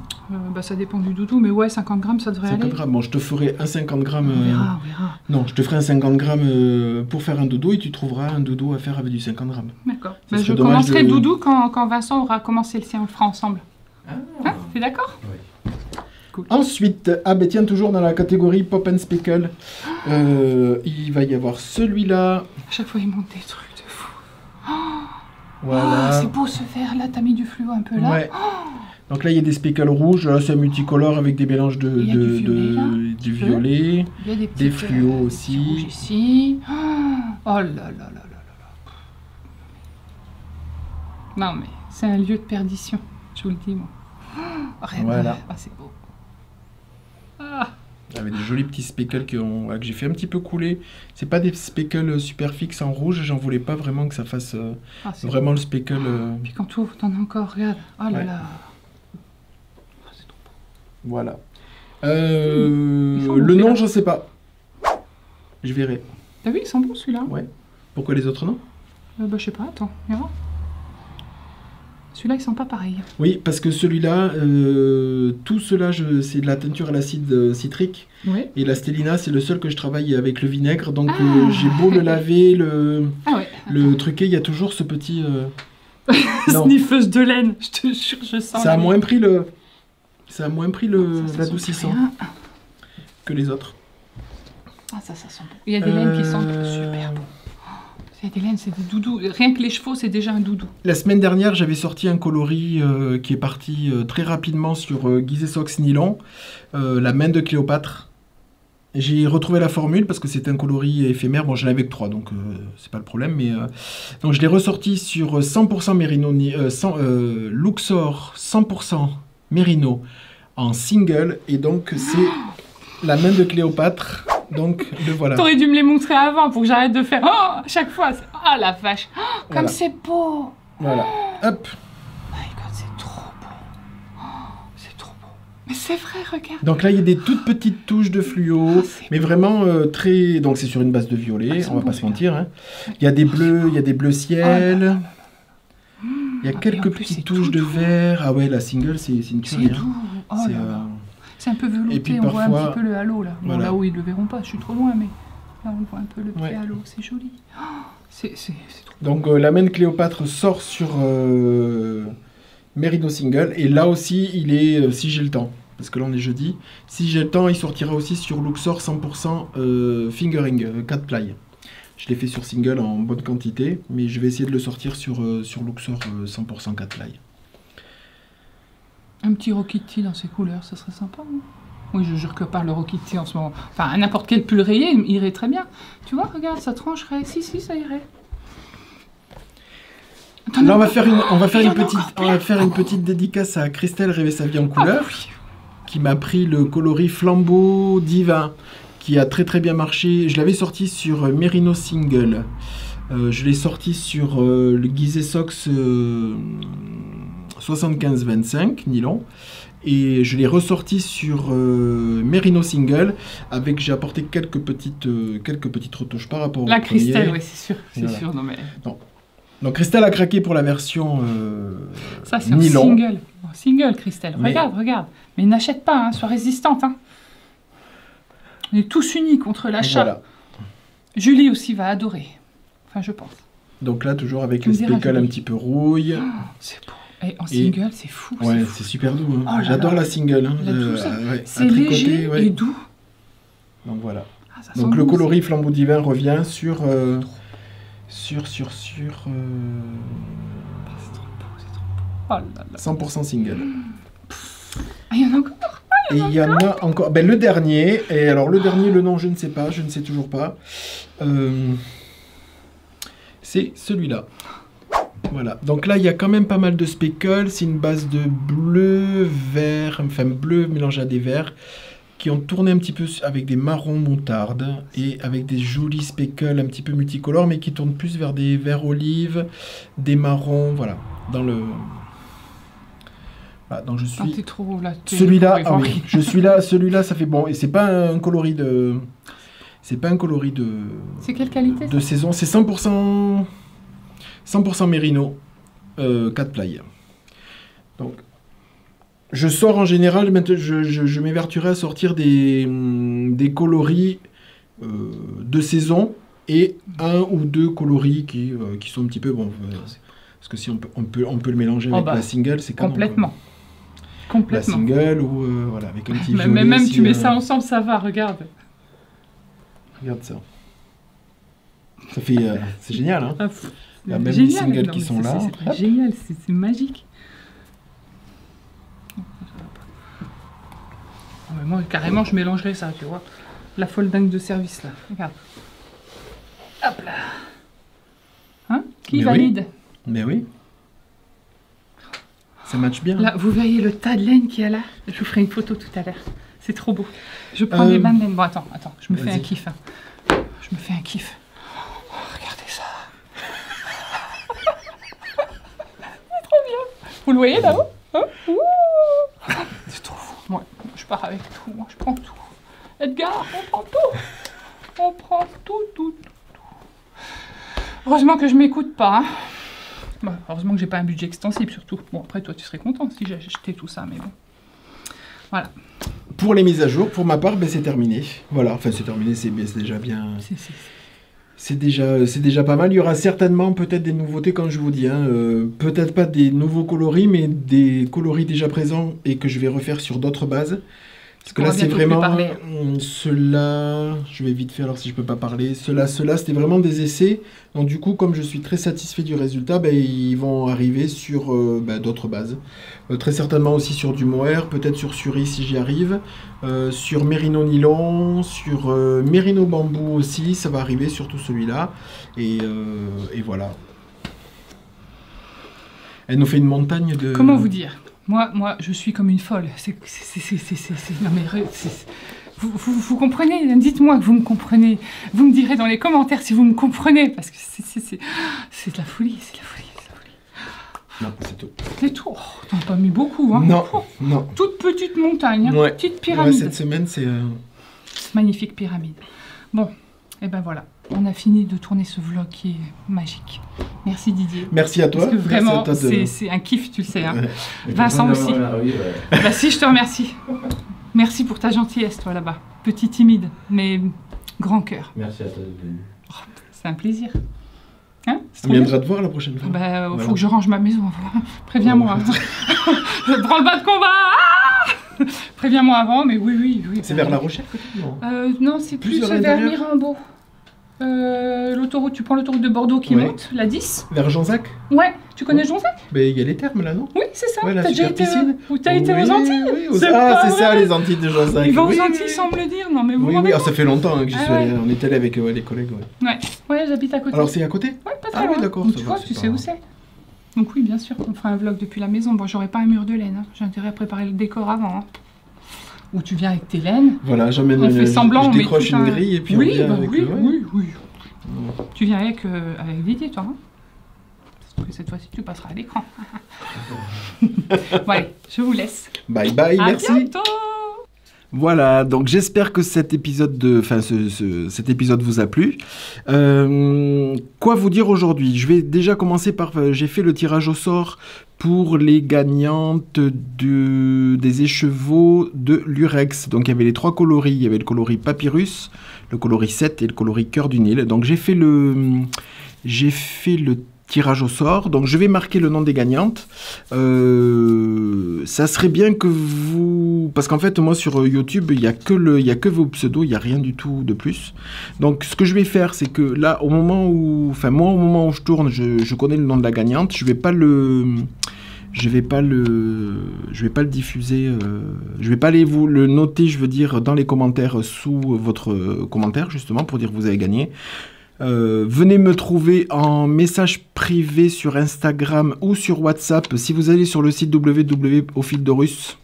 Bah, ça dépend du doudou, mais ouais, 50 grammes, ça devrait 50 aller. grammes. Bon, je te ferai un 50 grammes. On verra, on verra. Non, je te ferai un 50 grammes pour faire un doudou et tu trouveras un doudou à faire avec du 50 grammes. D'accord. Ça Bah, serait je dommage commencerai de- le doudou quand Vincent aura commencé le sien, on le fera ensemble. Ah, Hein, t'es d'accord? oui. Cool. Ensuite, ah ben tiens, toujours dans la catégorie Pop and Speckle, il va y avoir celui-là. À chaque fois, il monte des trucs de fou. Voilà. Ah, c'est beau ce vert là, t'as mis du fluo un peu là. Ouais. Donc là, il y a des speckles rouges. Là, c'est un multicolore avec des mélanges Il y a du violet, là, un du petit peu. violet. Il y a des Des petits fluos petits aussi. rouges ici. Oh là là là là là là. Non mais c'est un lieu de perdition, je vous le dis moi. Regarde, Voilà. ah, c'est beau. Ah, Avec des jolis petits speckles que j'ai fait un petit peu couler. C'est pas des speckles super fixes en rouge. J'en voulais pas vraiment que ça fasse ah, c'est vraiment beau. le speckle. Puis quand tu ouvres, t'en as encore, regarde. Oh là Ouais. là. Ah, c'est trop beau. Voilà. Ils sont Le bons, nom, celui-là. je sais pas. Je verrai. T'as vu, ils sont bons celui-là. Ouais. Pourquoi les autres non? Bah je sais pas, attends, viens voir. Celui-là, ils sont pas pareils. Oui, parce que celui-là, tout cela, c'est de la teinture à l'acide citrique. Oui. Et la Stellina, c'est le seul que je travaille avec le vinaigre. Donc Ah. j'ai beau le laver, Ah ouais. le truquer, il y a toujours ce petit... non, Sniffeuse de laine, je te jure, je sens. ça a la- moins pris le... Ça a moins pris Ça sent l'adoucissant rien. que les autres. Ah, ça sent bon. Il y a des laines qui sentent super bon. Il y a des laines, c'est des doudous. Rien que les chevaux, c'est déjà un doudou. La semaine dernière, j'avais sorti un coloris qui est parti très rapidement sur Guise Sox Nylon, la main de Cléopâtre. J'ai retrouvé la formule parce que c'est un coloris éphémère. Bon, je l'avais que 3, donc c'est pas le problème. Mais donc je l'ai ressorti sur 100% Mérino, Luxor 100% Mérino en single. Et donc c'est la main de Cléopâtre. Donc le voilà. T'aurais dû me les montrer avant pour que j'arrête de faire à chaque fois. Ah la vache. Comme Voilà. c'est beau. Voilà. Hop. My God, c'est trop beau. C'est trop beau. Mais c'est vrai, regarde. Donc là, il y a des toutes petites touches de fluo, Ah, c'est mais vraiment très... Donc c'est sur une base de violet, Ah, c'est on va beau, pas se celui-là. mentir. Hein. Il y a des bleus, il y a des bleus ciel. Il y a Ah, et en quelques plus, c'est petites touches de tout vert. Ah ouais, la single, c'est une C'est tuerie. hein. doux. Oh C'est, là là. C'est un peu velouté, et puis on voit un parfois- petit peu le halo là. Bon, voilà. là où ils le verront pas, je suis trop loin, mais. Là, on voit un peu le pied Ouais. à l'eau, c'est joli. Oh, c'est trop. Donc la main de Cléopâtre sort sur Merino Single. Et là aussi, il est, si j'ai le temps, parce que là on est jeudi, si j'ai le temps, il sortira aussi sur Luxor 100% fingering, 4 ply. Je l'ai fait sur single en bonne quantité, mais je vais essayer de le sortir sur Luxor 100% 4 ply. Un petit Rokiti dans ces couleurs, ça serait sympa, non? Oui, je jure que par le Rokiti en ce moment. Enfin, n'importe quel pull rayé irait très bien. Tu vois, regarde, ça trancherait. Si, ça irait. Attends, Là, on va non, faire il y en a une petite dédicace à Christelle rêver sa vie en Ah, couleur, oui. qui m'a pris le coloris Flambeau Divin, qui a très bien marché. Je l'avais sorti sur Merino Single. Je l'ai sorti sur le Gizeh Sox 75-25 nylon. Et je l'ai ressorti sur Merino Single avec, j'ai apporté quelques petites retouches par rapport au La premier. Christelle, oui, c'est sûr. C'est Voilà. sûr, non mais... Donc Christelle a craqué pour la version Ça, c'est un nylon. single. Un single, Christelle. Mais- Regarde. Mais n'achète pas, hein, sois résistante. Hein. On est tous unis contre l'achat. Voilà. Julie aussi va adorer. Enfin, je pense. Donc là, toujours avec Tu les me diras, speckles un Julie. petit peu rouille. Oh, c'est beau. Et en single, c'est fou. Ouais, c'est fou. c'est super doux. Hein. Oh là J'adore là. la single. Hein. La douce. Ouais, à C'est tricoter, léger ouais. et doux. Donc voilà. Ah, ça Donc sent le bon, coloris Flambeau Divin revient sur Ah, c'est trop beau, c'est trop beau. Oh là là. 100% single. Ah, il y en a encore. Et il y en a encore. Ben, le dernier. Et alors le dernier, le nom, je ne sais pas. Je ne sais toujours pas. C'est celui-là. Voilà. Donc là, il y a quand même pas mal de speckles. C'est une base de bleu, vert, enfin bleu mélangé à des verts, qui ont tourné un petit peu avec des marrons moutarde et avec des jolis speckles un petit peu multicolores, mais qui tournent plus vers des verts olives, des marrons, voilà. Dans le... Voilà, donc je Ah, suis... t'es trop là. Celui-là, ah oui, je suis là, celui-là, ça fait bon. Et c'est pas un coloris de... C'est pas un coloris de... C'est quelle qualité ça de saison, c'est 100% Merino, 4 ply. Donc, je sors en général, maintenant, je m'évertuerai à sortir des coloris de saison et un ou deux coloris qui sont un petit peu bon. Parce que si on peut le mélanger avec la single, c'est canon, complètement. quoi. La Complètement. single ou voilà, avec un petit violet. Même si, tu mets ça ensemble, ça va, regarde. Regarde ça. Ça fait... c'est génial, hein. Ah, Il y a même génial, les singles non, qui mais sont là. C'est Hop. génial, c'est magique. Ah, mais moi, carrément, je mélangerais ça, tu vois. La folle dingue de service, là. Regarde. Hop là. Hein? Qui Mais valide? Mais oui. Ça match bien. Là, vous voyez le tas de laine qu'il y a là? Je vous ferai une photo tout à l'heure. C'est trop beau. Je prends des bains de laine. Bon, attends, je me fais un Vas-y. kiff. Hein. Je me fais un kiff. Oh, regardez ça. C'est trop bien. Vous le voyez là-haut? Hein? Ouh. C'est trop fou. Moi, je pars avec tout. Moi, je prends tout. Edgar, on prend tout. On prend tout. Heureusement que je m'écoute pas. Hein. Bah, heureusement que j'ai pas un budget extensible surtout. Bon, après, toi, tu serais content si j'ai acheté tout ça, mais bon. Voilà. Pour les mises à jour, pour ma part, ben, c'est terminé. Voilà, enfin c'est terminé, c'est déjà bien. C'est déjà pas mal. Il y aura certainement peut-être des nouveautés, comme je vous dis. Hein. Peut-être pas des nouveaux coloris, mais des coloris déjà présents et que je vais refaire sur d'autres bases. Parce que là, c'est vraiment... Ceux-là, je vais vite faire alors si je peux pas parler. Ceux-là, c'était vraiment des essais. Donc du coup, comme je suis très satisfait du résultat, ben, ils vont arriver sur d'autres bases. Très certainement aussi sur du mohair, peut-être sur Suri si j'y arrive. Sur Merino Nylon, sur Merino Bambou aussi, ça va arriver, surtout celui-là. Et voilà. Elle nous fait une montagne de... Comment vous dire? Moi, je suis comme une folle. Non mais vous comprenez? Dites-moi que vous me comprenez. Vous me direz dans les commentaires si vous me comprenez, parce que c'est de la folie, c'est de la folie. Non, c'est tout. C'est tout. Oh, t'en as pas mis beaucoup, hein? Non, Oh, non. toute petite montagne, hein, Ouais. petite pyramide. Ouais, cette semaine, c'est... Magnifique pyramide. Bon, et ben voilà. On a fini de tourner ce vlog qui est magique. Merci Didier. Merci à toi. Parce que vraiment, Merci à toi de- c'est un kiff, tu le sais. Hein. Ouais. Vincent aussi. Oui, Bah si, je te remercie. Merci pour ta gentillesse, toi, là-bas. Petit timide, mais Grand cœur. Merci à toi de venir. C'est un plaisir. Hein? On viendra te voir la prochaine fois. Bah, Voilà. faut que je range ma maison avant. Préviens-moi. Branle-bas de combat. Ah, préviens-moi avant, mais oui. C'est vers La Rochelle peut-être, non? Non, c'est plus vers vers l'intérieur. Mirambeau. L'autoroute, tu prends l'autoroute de Bordeaux qui Ouais. monte, la 10. Vers Jean-Zac? Ouais, tu connais Ouais. Jean-Zac? Ben, il y a les thermes là, non? Oui, c'est ça. Ouais, la T'as déjà super été piscine. Ou t'as été Oui, aux Antilles? Oui, C'est Ah, pas c'est ça, vrai. les Antilles de Jean-Zac. Il va Oui, aux oui, Antilles oui. sans me le dire, non mais vous Oui, vous rendez oui, ça fait longtemps que j'y Ah suis allé. ouais. On est allé avec les collègues. Ouais. Ouais, j'habite à côté. Alors c'est à côté? Ouais, pas très Ah oui, loin. d'accord, Donc, ça tu va, vois, c'est tu pas- sais où c'est. Donc oui, bien sûr, on fera un vlog depuis la maison. Bon, j'aurais pas un mur de laine. Hein. J'ai intérêt à préparer le décor avant. Hein. Ou tu viens avec tes laines. Voilà, j'emmène On fait semblant, je on met décroche tout une un- grille et puis oui, on vient bah avec oui, eux, ouais. oui. Tu viens avec Didier, toi. Hein. Parce que cette fois-ci, tu passeras à l'écran. Bon, allez, je vous laisse. Bye bye, À merci. bientôt. Voilà, donc j'espère que cet épisode cet épisode vous a plu. Quoi vous dire aujourd'hui? Je vais déjà commencer par... j'ai fait le tirage au sort pour les gagnantes des écheveaux de l'Urex. Donc il y avait les 3 coloris. Il y avait le coloris Papyrus, le coloris 7 et le coloris Cœur du Nil. Donc j'ai fait le tirage au sort. Donc je vais marquer le nom des gagnantes. Ça serait bien que vous... Parce qu'en fait, moi sur YouTube, il y a que vos pseudos, il n'y a rien du tout de plus. Donc ce que je vais faire, c'est que là, au moment où... Enfin, moi, au moment où je tourne, je connais le nom de la gagnante. Je vais pas le diffuser, je vais pas aller vous le noter, je veux dire, dans les commentaires sous votre commentaire, justement, pour dire que vous avez gagné. Venez me trouver en message privé sur Instagram ou sur WhatsApp. Si vous allez sur le site www.aufildorus,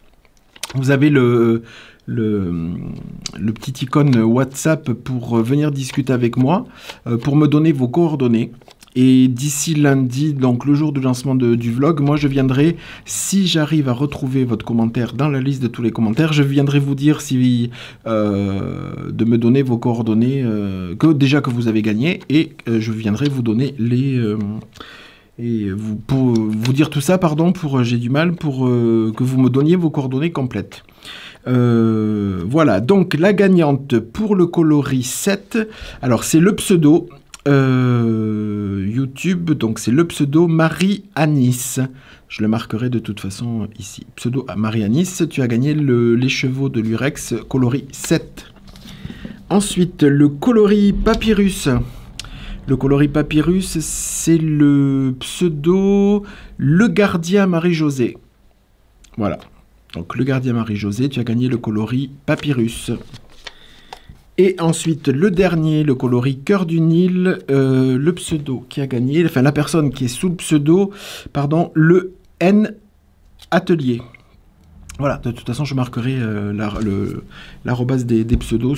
vous avez le petit icône WhatsApp pour venir discuter avec moi, pour me donner vos coordonnées. Et d'ici lundi, donc le jour du lancement du vlog, moi je viendrai, si j'arrive à retrouver votre commentaire dans la liste de tous les commentaires, je viendrai vous dire si de me donner vos coordonnées, que vous avez gagné, et je viendrai vous donner pour vous dire tout ça, j'ai du mal, pour que vous me donniez vos coordonnées complètes. Voilà, donc la gagnante pour le coloris 7, alors c'est le pseudo YouTube, donc c'est le pseudo Marie-Anis. Je le marquerai de toute façon ici. Pseudo Marie-Anis, tu as gagné les chevaux de l'Urex coloris 7. Ensuite, le coloris Papyrus. Le coloris Papyrus, c'est le pseudo Le Gardien Marie-Josée. Voilà. Donc, Le Gardien Marie-Josée, tu as gagné le coloris Papyrus. Et ensuite, le dernier, le coloris Cœur du Nil, le pseudo qui a gagné, enfin la personne qui est sous le pseudo, le N Atelier. Voilà, de toute façon, je marquerai l'arrobase des pseudos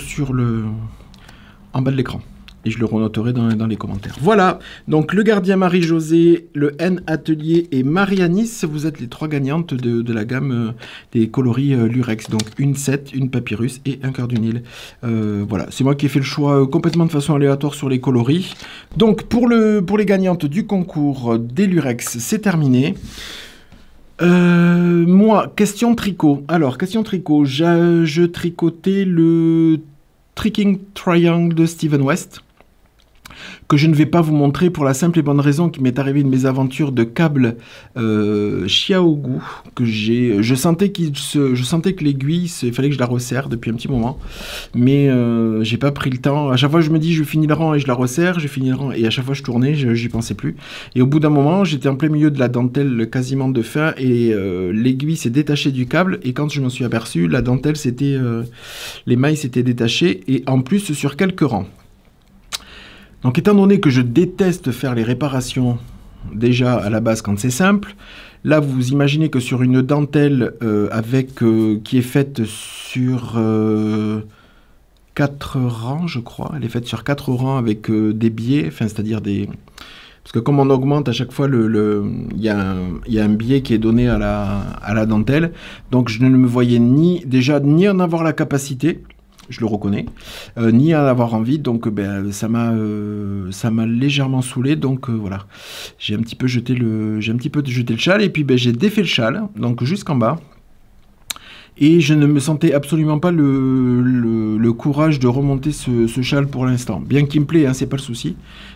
en bas de l'écran. Et je le renoterai dans les commentaires. Voilà, donc le Gardien Marie-Josée, le N Atelier et Marie-Anis, vous êtes les 3 gagnantes de la gamme des coloris Lurex. Donc une 7, une Papyrus et un Cœur du Nil. Voilà, c'est moi qui ai fait le choix complètement de façon aléatoire sur les coloris. Donc pour les gagnantes du concours des Lurex, c'est terminé. Moi, question tricot. Alors, question tricot, je tricotais le Tricking Triangle de Steven West, que je ne vais pas vous montrer pour la simple et bonne raison qu'il m'est arrivé une mésaventure de câble Xiaogu que je sentais que l'aiguille, il fallait que je la resserre depuis un petit moment, mais j'ai pas pris le temps. À chaque fois je me dis je finis le rang et je la resserre, je finis le rang et à chaque fois je tournais, j'y pensais plus. Et au bout d'un moment j'étais en plein milieu de la dentelle quasiment de fin et l'aiguille s'est détachée du câble et quand je m'en suis aperçu, la dentelle les mailles s'étaient détachées et en plus sur quelques rangs. Donc étant donné que je déteste faire les réparations déjà à la base quand c'est simple, là vous imaginez que sur une dentelle qui est faite sur 4 rangs je crois, elle est faite sur 4 rangs avec des biais, enfin c'est-à-dire des... Parce que comme on augmente à chaque fois, il y a un biais qui est donné à la dentelle, donc je ne me voyais ni en avoir la capacité, je le reconnais, ni à avoir envie, donc ça m'a légèrement saoulé, donc voilà, j'ai un petit peu jeté le châle, et puis j'ai défait le châle, donc jusqu'en bas, Et je ne me sentais absolument pas le courage de remonter ce châle pour l'instant. Bien qu'il me plaît, hein, c'est pas le souci.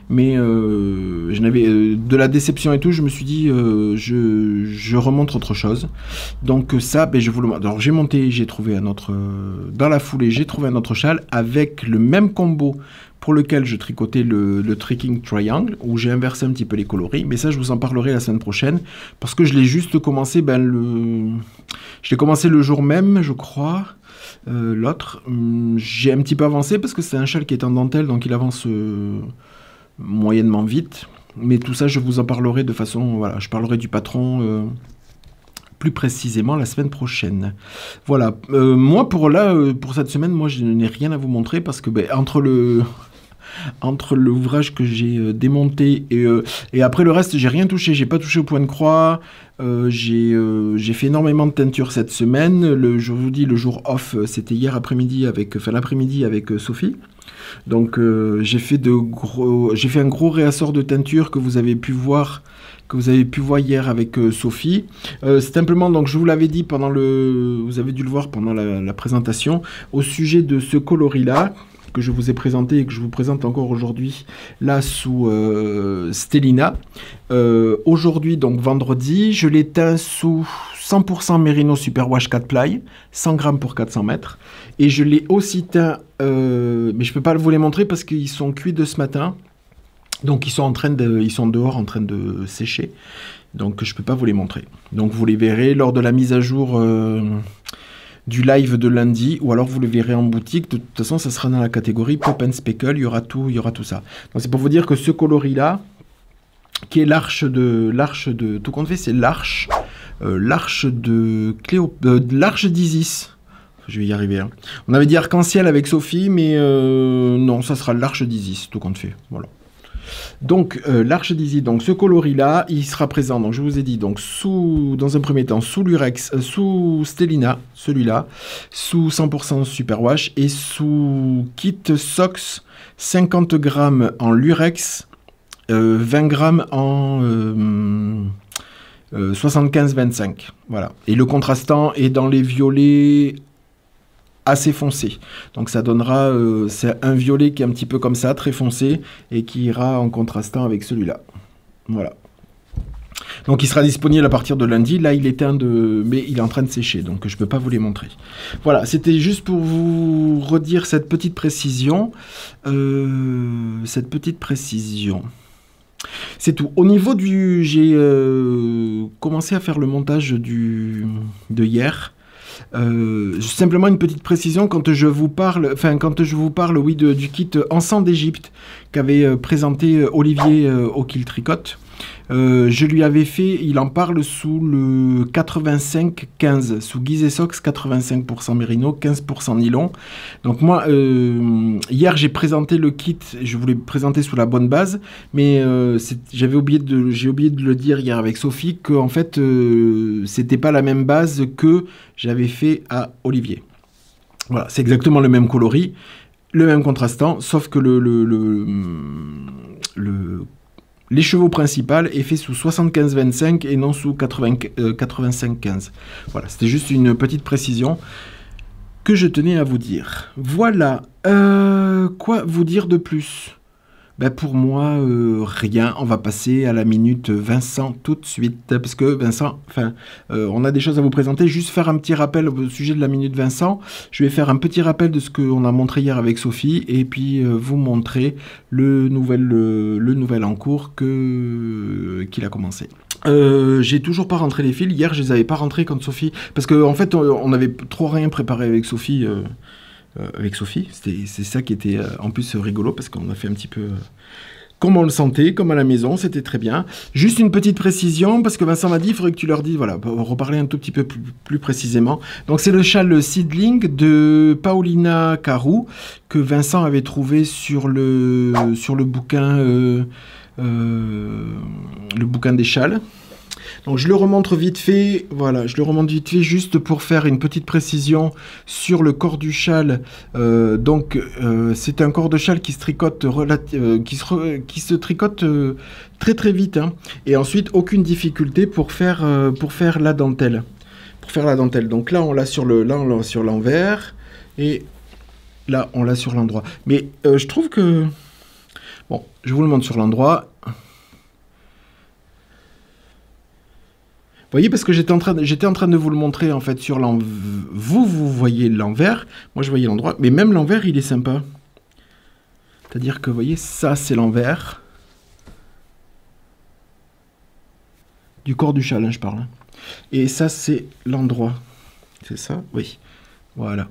Mais je n'avais de la déception et tout, je me suis dit, je remonte autre chose. Donc ça, ben, je vous le montre. Alors j'ai monté, j'ai trouvé un autre... dans la foulée, j'ai trouvé un autre châle avec le même combo pour lequel je tricotais le Trekking Triangle, où j'ai inversé un petit peu les coloris. Mais ça, je vous en parlerai la semaine prochaine, parce que je l'ai juste commencé, je l'ai commencé le jour même, je crois. L'autre, j'ai un petit peu avancé, parce que c'est un châle qui est en dentelle, donc il avance moyennement vite. Mais tout ça, je vous en parlerai de façon... Voilà, je parlerai du patron... plus précisément la semaine prochaine. Voilà. Moi, pour cette semaine, moi, je n'ai rien à vous montrer parce que entre l'ouvrage que j'ai démonté et après le reste, j'ai rien touché. J'ai pas touché au point de croix. J'ai fait énormément de teinture cette semaine. Je vous dis, le jour off, c'était hier après-midi l'après-midi avec Sophie. Donc, j'ai fait un gros réassort de teinture que vous avez pu voir hier avec Sophie. Simplement, donc je vous l'avais dit vous avez dû le voir pendant la présentation, au sujet de ce coloris-là, que je vous ai présenté et que je vous présente encore aujourd'hui, là sous Stellina. Aujourd'hui, donc vendredi, je l'ai teint sous 100% Merino Superwash 4 ply, 100 grammes pour 400 mètres. Et je l'ai aussi teint, mais je ne peux pas vous les montrer parce qu'ils sont cuits de ce matin. Donc ils sont dehors en train de sécher, donc je ne peux pas vous les montrer. Donc vous les verrez lors de la mise à jour du live de lundi, ou alors vous les verrez en boutique. De toute façon, ça sera dans la catégorie Pop and Speckle, il y aura tout ça. Donc c'est pour vous dire que ce coloris-là, qui est l'arche de tout compte fait, c'est l'arche d'Isis. Je vais y arriver. Hein. On avait dit arc-en-ciel avec Sophie, mais non, ça sera l'arche d'Isis, tout compte fait. Voilà. Donc l'arche d'Isis, donc ce coloris-là, il sera présent. Donc je vous ai dit, donc dans un premier temps sous Lurex, sous Stellina, celui-là, sous 100% Superwash et sous Kit Sox, 50 grammes en Lurex, 20 grammes en 75-25. Voilà. Et le contrastant est dans les violets assez foncé. Donc ça donnera, c'est un violet qui est un petit peu comme ça, très foncé, et qui ira en contrastant avec celui-là. Voilà. Donc il sera disponible à partir de lundi. Là, il est teint mais il est en train de sécher, donc je ne peux pas vous les montrer. Voilà, c'était juste pour vous redire cette petite précision. C'est tout. Au niveau j'ai commencé à faire le montage de hier. Simplement une petite précision quand je vous parle, oui, du kit Encens d'Égypte qu'avait présenté Olivier au Kill Tricot. Je lui avais fait, il en parle sous le 85-15, sous Guise et Sox, 85% Merino, 15% nylon. Donc moi, hier j'ai présenté le kit, je voulais présenter sous la bonne base, mais j'ai oublié de le dire hier avec Sophie, que en fait, c'était pas la même base que j'avais fait à Olivier. Voilà, c'est exactement le même coloris, le même contrastant, sauf que l'écheveau principal est fait sous 75-25 et non sous 85-15. Voilà, c'était juste une petite précision que je tenais à vous dire. Voilà, quoi vous dire de plus ? Ben pour moi, rien. On va passer à la minute Vincent tout de suite. Parce que Vincent, on a des choses à vous présenter. Juste faire un petit rappel au sujet de la minute Vincent. Je vais faire un petit rappel de ce qu'on a montré hier avec Sophie. Et puis vous montrer le nouvel en cours qu'il a commencé. J'ai toujours pas rentré les fils. Hier, je les avais pas rentrés quand Sophie... Parce qu'en fait, on avait trop rien préparé avec Sophie... c'est ça qui était en plus rigolo parce qu'on a fait un petit peu comme on le sentait, comme à la maison, c'était très bien. Juste une petite précision parce que Vincent m'a dit, il faudrait que tu leur dises, voilà, pour reparler un tout petit peu plus précisément. Donc c'est le châle Seedling de Paulina Carou que Vincent avait trouvé sur le bouquin, le bouquin des châles. Donc je le remonte vite fait, voilà, juste pour faire une petite précision sur le corps du châle. C'est un corps de châle qui se tricote, très très vite, hein. Et ensuite aucune difficulté pour faire la dentelle. pour faire la dentelle. Donc là, on l'a sur l'envers et là, on l'a sur l'endroit. Mais je trouve que... Bon, je vous le montre sur l'endroit. Vous voyez, parce que j'étais en train de vous le montrer, en fait, sur l'envers. Vous voyez l'envers. Moi, je voyais l'endroit. Mais même l'envers, il est sympa. C'est-à-dire que, vous voyez, ça, c'est l'envers. Du corps du châle, hein, je parle. Hein. Et ça, c'est l'endroit. C'est ça? Oui. Voilà.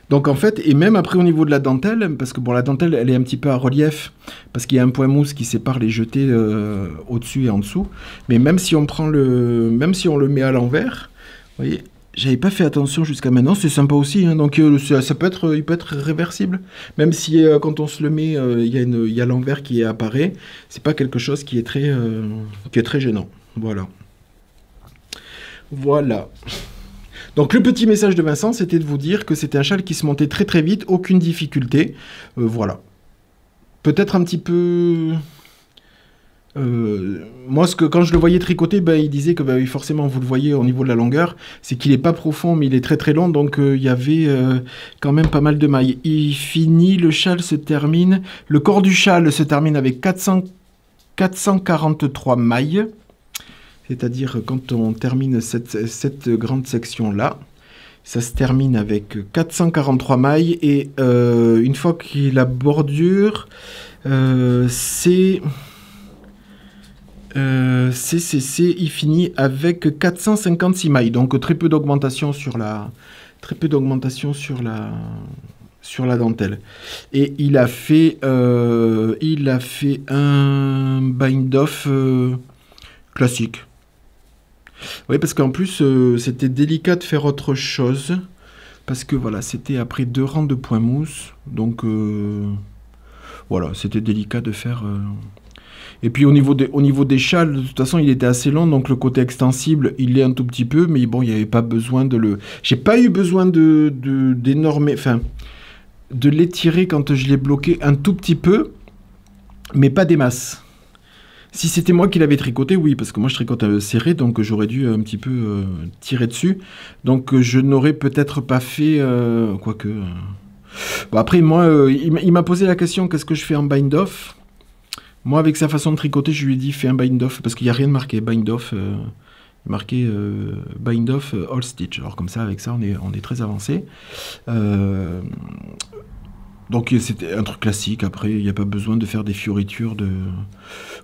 Donc en fait, et même après au niveau de la dentelle, parce que bon, la dentelle, elle est un petit peu à relief, parce qu'il y a un point mousse qui sépare les jetés au-dessus et en dessous. Mais même si on le met à l'envers, vous voyez, j'avais pas fait attention jusqu'à maintenant, c'est sympa aussi, hein, donc ça peut être, il peut être réversible. Même si quand on se le met, il y a l'envers qui apparaît, c'est pas quelque chose qui est très gênant. Voilà. Voilà. Donc le petit message de Vincent, c'était de vous dire que c'était un châle qui se montait très très vite, aucune difficulté. Voilà. Peut-être un petit peu... moi, quand je le voyais tricoter, ben, il disait que ben, forcément, vous le voyez au niveau de la longueur, c'est qu'il n'est pas profond, mais il est très très long, donc il y avait quand même pas mal de mailles. Il finit, le châle se termine, le corps du châle se termine avec 443 mailles. C'est-à-dire quand on termine cette grande section-là, ça se termine avec 443 mailles et une fois que la bordure, il finit avec 456 mailles. Donc très peu d'augmentation sur la dentelle. Et il a fait un bind-off classique. Oui, parce qu'en plus, c'était délicat de faire autre chose. Parce que voilà, c'était après 2 rangs de points mousse. Donc, voilà, c'était délicat de faire... Et puis, au niveau des châles, de toute façon, il était assez long. Donc, le côté extensible, il l'est un tout petit peu. Mais bon, il n'y avait pas besoin de le... J'ai pas eu besoin d'énormer... Enfin, de l'étirer quand je l'ai bloqué un tout petit peu. Mais pas des masses. Si c'était moi qui l'avais tricoté, oui, parce que moi je tricote serré, donc j'aurais dû un petit peu tirer dessus. Donc je n'aurais peut-être pas fait... quoique... Bon, après, moi, il m'a posé la question, qu'est-ce que je fais en bind-off? Moi, avec sa façon de tricoter, je lui ai dit, fais un bind-off, parce qu'il n'y a rien de marqué. Bind-off, marqué bind-off all stitch. Alors comme ça, avec ça, on est très avancé. Donc c'était un truc classique, après il n'y a pas besoin de faire des fioritures de...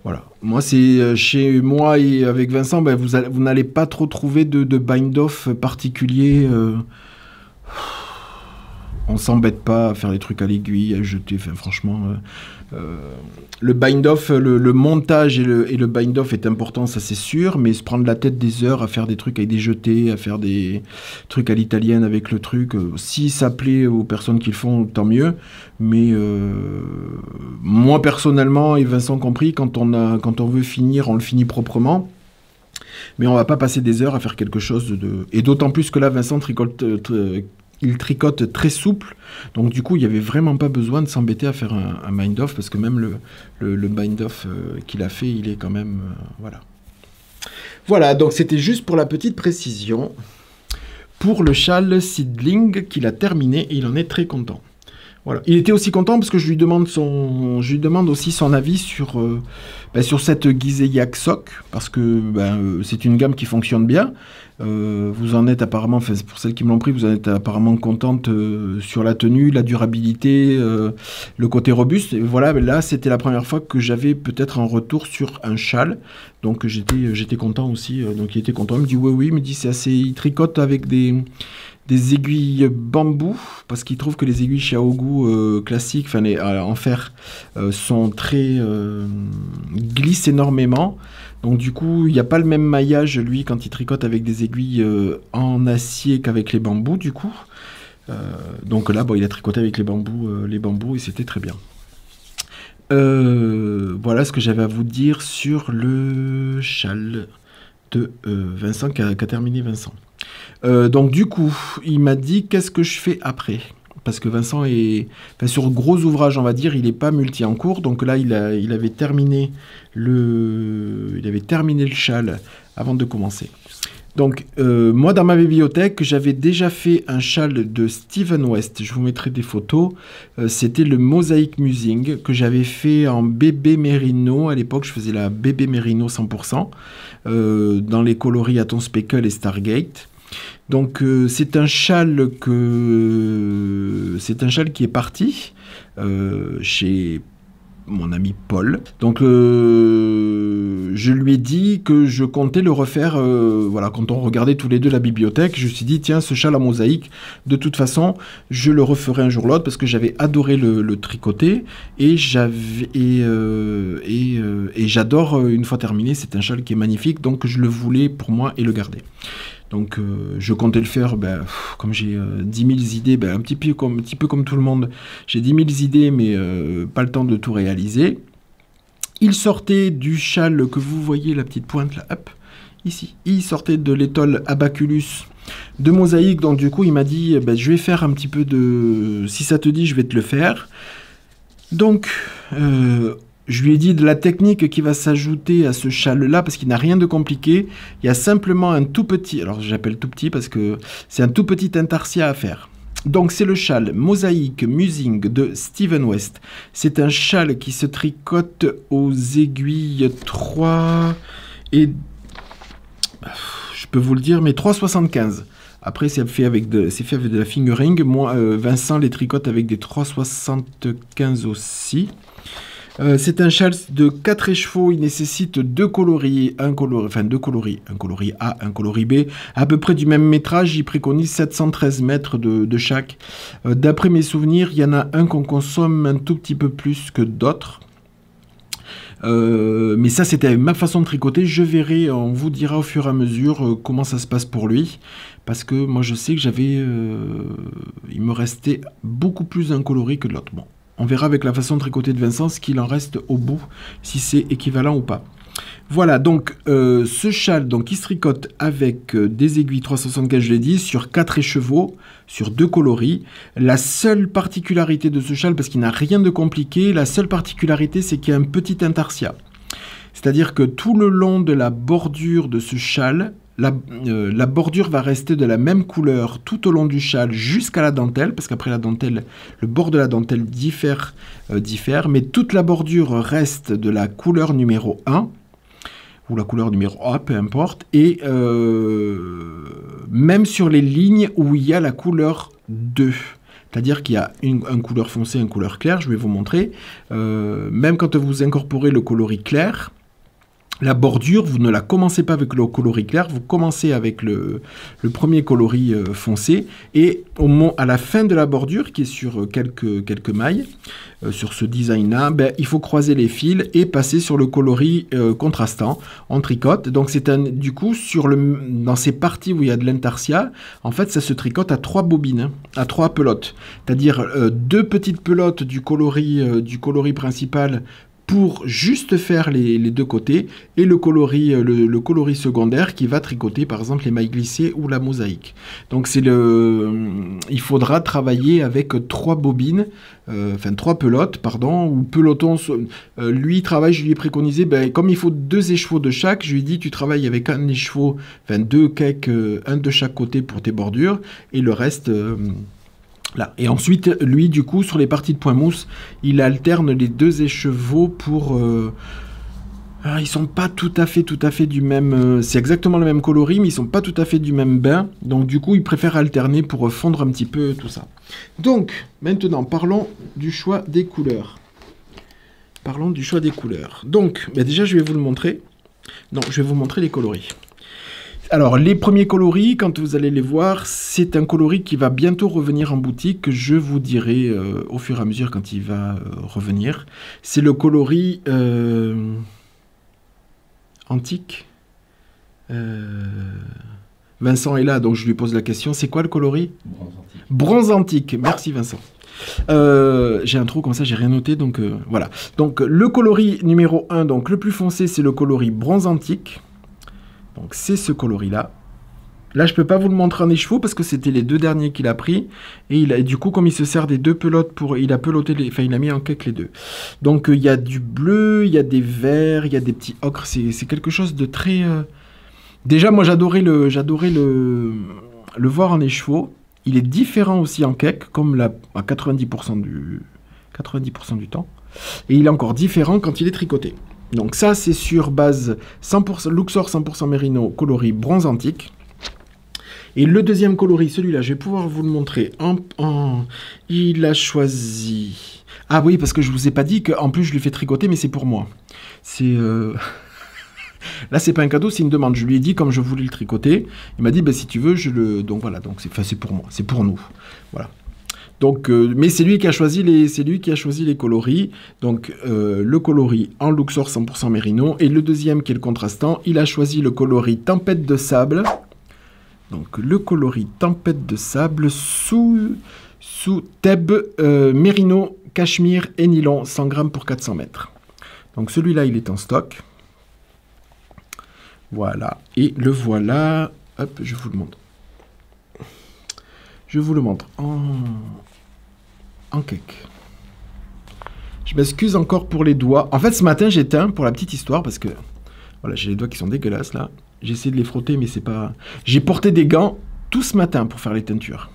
Voilà. Moi c'est chez moi et avec Vincent, ben, vous n'allez pas trop trouver de bind-off particulier. On s'embête pas à faire des trucs à l'aiguille, à jeter, enfin, franchement... le bind-off, le montage et le bind-off est important, ça c'est sûr, mais se prendre la tête des heures à faire des trucs avec des jetés, à faire des trucs à l'italienne avec le truc, si ça plaît aux personnes qui le font, tant mieux, mais moi personnellement, et Vincent compris, quand on veut finir, on le finit proprement, mais on va pas passer des heures à faire quelque chose de... Et d'autant plus que là, Vincent il tricote très souple, donc du coup il n'y avait vraiment pas besoin de s'embêter à faire un bind-off, parce que même le bind-off qu'il a fait, il est quand même... voilà. Voilà, donc c'était juste pour la petite précision, pour le châle Seedling qu'il a terminé, et il en est très content. Voilà. Il était aussi content parce que je lui demande aussi son avis sur cette Giseyak Sock, parce que c'est une gamme qui fonctionne bien. Vous en êtes apparemment, enfin, pour celles qui me l'ont pris, vous en êtes apparemment contente sur la tenue, la durabilité, le côté robuste. Et voilà, là c'était la première fois que j'avais peut-être un retour sur un châle, donc j'étais content aussi. Donc il était content, il me dit oui, il me dit c'est assez, il tricote avec des aiguilles bambou, parce qu'il trouve que les aiguilles Xiaogu classiques, enfin en fer, sont très glissent énormément. Donc du coup, il n'y a pas le même maillage, lui, quand il tricote avec des aiguilles en acier qu'avec les bambous, du coup. Donc là, bon, il a tricoté avec les bambous et c'était très bien. Voilà ce que j'avais à vous dire sur le châle de Vincent, qui a terminé Vincent. Donc du coup, il m'a dit qu'est-ce que je fais après, parce que Vincent est sur gros ouvrage, on va dire, il n'est pas multi en cours, donc là il avait terminé le châle avant de commencer. Donc, moi, dans ma bibliothèque, j'avais déjà fait un châle de Steven West. Je vous mettrai des photos. C'était le Mosaic Musing que j'avais fait en bébé mérino. À l'époque, je faisais la bébé mérino 100%, dans les coloris Atom Speckle et Stargate. Donc, c'est un châle qui est parti chez mon ami Paul. Donc je lui ai dit que je comptais le refaire, voilà, quand on regardait tous les deux la bibliothèque, je me suis dit tiens, ce châle à mosaïque, de toute façon je le referai un jour ou l'autre parce que j'avais adoré le tricoter et j'adore une fois terminé, c'est un châle qui est magnifique, donc je le voulais pour moi et le garder. Donc je comptais le faire, comme j'ai 10 000 idées, un petit peu comme tout le monde, j'ai 10 000 idées mais pas le temps de tout réaliser. Il sortait du châle que vous voyez, la petite pointe là, hop, ici. Il sortait de l'étole Abaculus de mosaïque, donc du coup il m'a dit, je vais faire un petit peu de... Si ça te dit, je vais te le faire. Donc... je lui ai dit de la technique qui va s'ajouter à ce châle-là, parce qu'il n'a rien de compliqué. Il y a simplement un tout petit, alors j'appelle tout petit parce que c'est un tout petit intarsia à faire. Donc c'est le châle Mosaic Musing de Steven West. C'est un châle qui se tricote aux aiguilles 3 et... je peux vous le dire, mais 3,75. Après, c'est fait avec de la fingering. Moi, Vincent les tricote avec des 3,75 aussi. C'est un châle de 4 écheveaux, il nécessite deux coloris A, un coloris B, à peu près du même métrage, il préconise 713 mètres de chaque. D'après mes souvenirs, il y en a un qu'on consomme un tout petit peu plus que d'autres. Mais ça, c'était ma façon de tricoter, je verrai, on vous dira au fur et à mesure comment ça se passe pour lui. Parce que moi, je sais que il me restait beaucoup plus d'un coloris que de l'autre. Bon. On verra avec la façon de tricoter de Vincent ce qu'il en reste au bout, si c'est équivalent ou pas. Voilà, donc ce châle donc, il se tricote avec des aiguilles 375, je l'ai dit, sur 4 écheveaux, sur 2 coloris. La seule particularité de ce châle, parce qu'il n'a rien de compliqué, la seule particularité, c'est qu'il y a un petit intarsia. C'est-à-dire que tout le long de la bordure de ce châle, la bordure va rester de la même couleur tout au long du châle jusqu'à la dentelle, parce qu'après la dentelle, le bord de la dentelle diffère, mais toute la bordure reste de la couleur numéro 1, ou la couleur numéro A, peu importe, et même sur les lignes où il y a la couleur 2. C'est-à-dire qu'il y a une couleur foncée, une couleur claire, je vais vous montrer. Même quand vous incorporez le coloris clair, la bordure, vous ne la commencez pas avec le coloris clair, vous commencez avec le premier coloris foncé, et à la fin de la bordure, qui est sur quelques mailles, sur ce design-là, il faut croiser les fils et passer sur le coloris contrastant. On tricote, donc c'est du coup, dans ces parties où il y a de l'intarsia, en fait, ça se tricote à 3 bobines, à 3 pelotes. C'est-à-dire 2 petites pelotes du coloris principal, pour juste faire les 2 côtés, et le coloris secondaire qui va tricoter par exemple les mailles glissées ou la mosaïque. Donc il faudra travailler avec 3 bobines, 3 pelotes, pardon, ou pelotons. Lui travaille, je lui ai préconisé, comme il faut 2 écheveaux de chaque, je lui ai dit tu travailles avec un écheveau, un de chaque côté pour tes bordures, et le reste... Là. Et ensuite, lui, du coup, sur les parties de point mousse, il alterne les 2 écheveaux pour... ils sont pas tout à fait du même... c'est exactement le même coloris, mais ils sont pas tout à fait du même bain. Donc, du coup, il préfère alterner pour fondre un petit peu tout ça. Donc, maintenant, parlons du choix des couleurs. Donc, déjà, je vais vous le montrer. Non, je vais vous montrer les coloris. Alors, les premiers coloris, quand vous allez les voir, c'est un coloris qui va bientôt revenir en boutique. Je vous dirai au fur et à mesure quand il va revenir. C'est le coloris antique. Vincent est là, donc je lui pose la question. C'est quoi le coloris? Bronze antique. Bronze antique. Merci Vincent. J'ai un trou comme ça, j'ai rien noté, donc voilà. Donc, le coloris numéro 1, donc le plus foncé, c'est le coloris bronze antique. Donc c'est ce coloris-là. Là, je ne peux pas vous le montrer en écheveau parce que c'était les 2 derniers qu'il a pris. Et du coup, comme il se sert des 2 pelotes, il a peloté il a mis en cake les 2. Donc il y a du bleu, il y a des verts, il y a des petits ocres. C'est quelque chose de très Déjà, moi, j'adorais le voir en écheveau. Il est différent aussi en cake, comme à 90% du temps. Et il est encore différent quand il est tricoté. Donc ça, c'est sur base 100% Luxor 100% Mérino coloris bronze antique. Et le deuxième coloris, celui-là, je vais pouvoir vous le montrer. Il a choisi... Ah oui, parce que je vous ai pas dit qu'en plus, je lui fais tricoter, mais c'est pour moi. C'est... Là, c'est pas un cadeau, c'est une demande. Je lui ai dit comme je voulais le tricoter. Il m'a dit, bah, si tu veux, je le... Donc voilà, donc c'est pour moi, c'est pour nous. Voilà. Donc, mais c'est lui qui a choisi les coloris. Donc, le coloris en Luxor 100% Mérino. Et le deuxième, qui est le contrastant, il a choisi le coloris Tempête de sable. Donc, le coloris Tempête de sable sous Thèbes, Mérino, Cachemire et Nylon, 100 grammes pour 400 mètres. Donc, celui-là, il est en stock. Voilà. Et le voilà. Hop, je vous le montre. Je vous le montre en cake. Je m'excuse encore pour les doigts. En fait, ce matin, j'éteins pour la petite histoire parce que voilà, j'ai les doigts qui sont dégueulasses là. J'ai essayé de les frotter, mais c'est pas. J'ai porté des gants tout ce matin pour faire les teintures.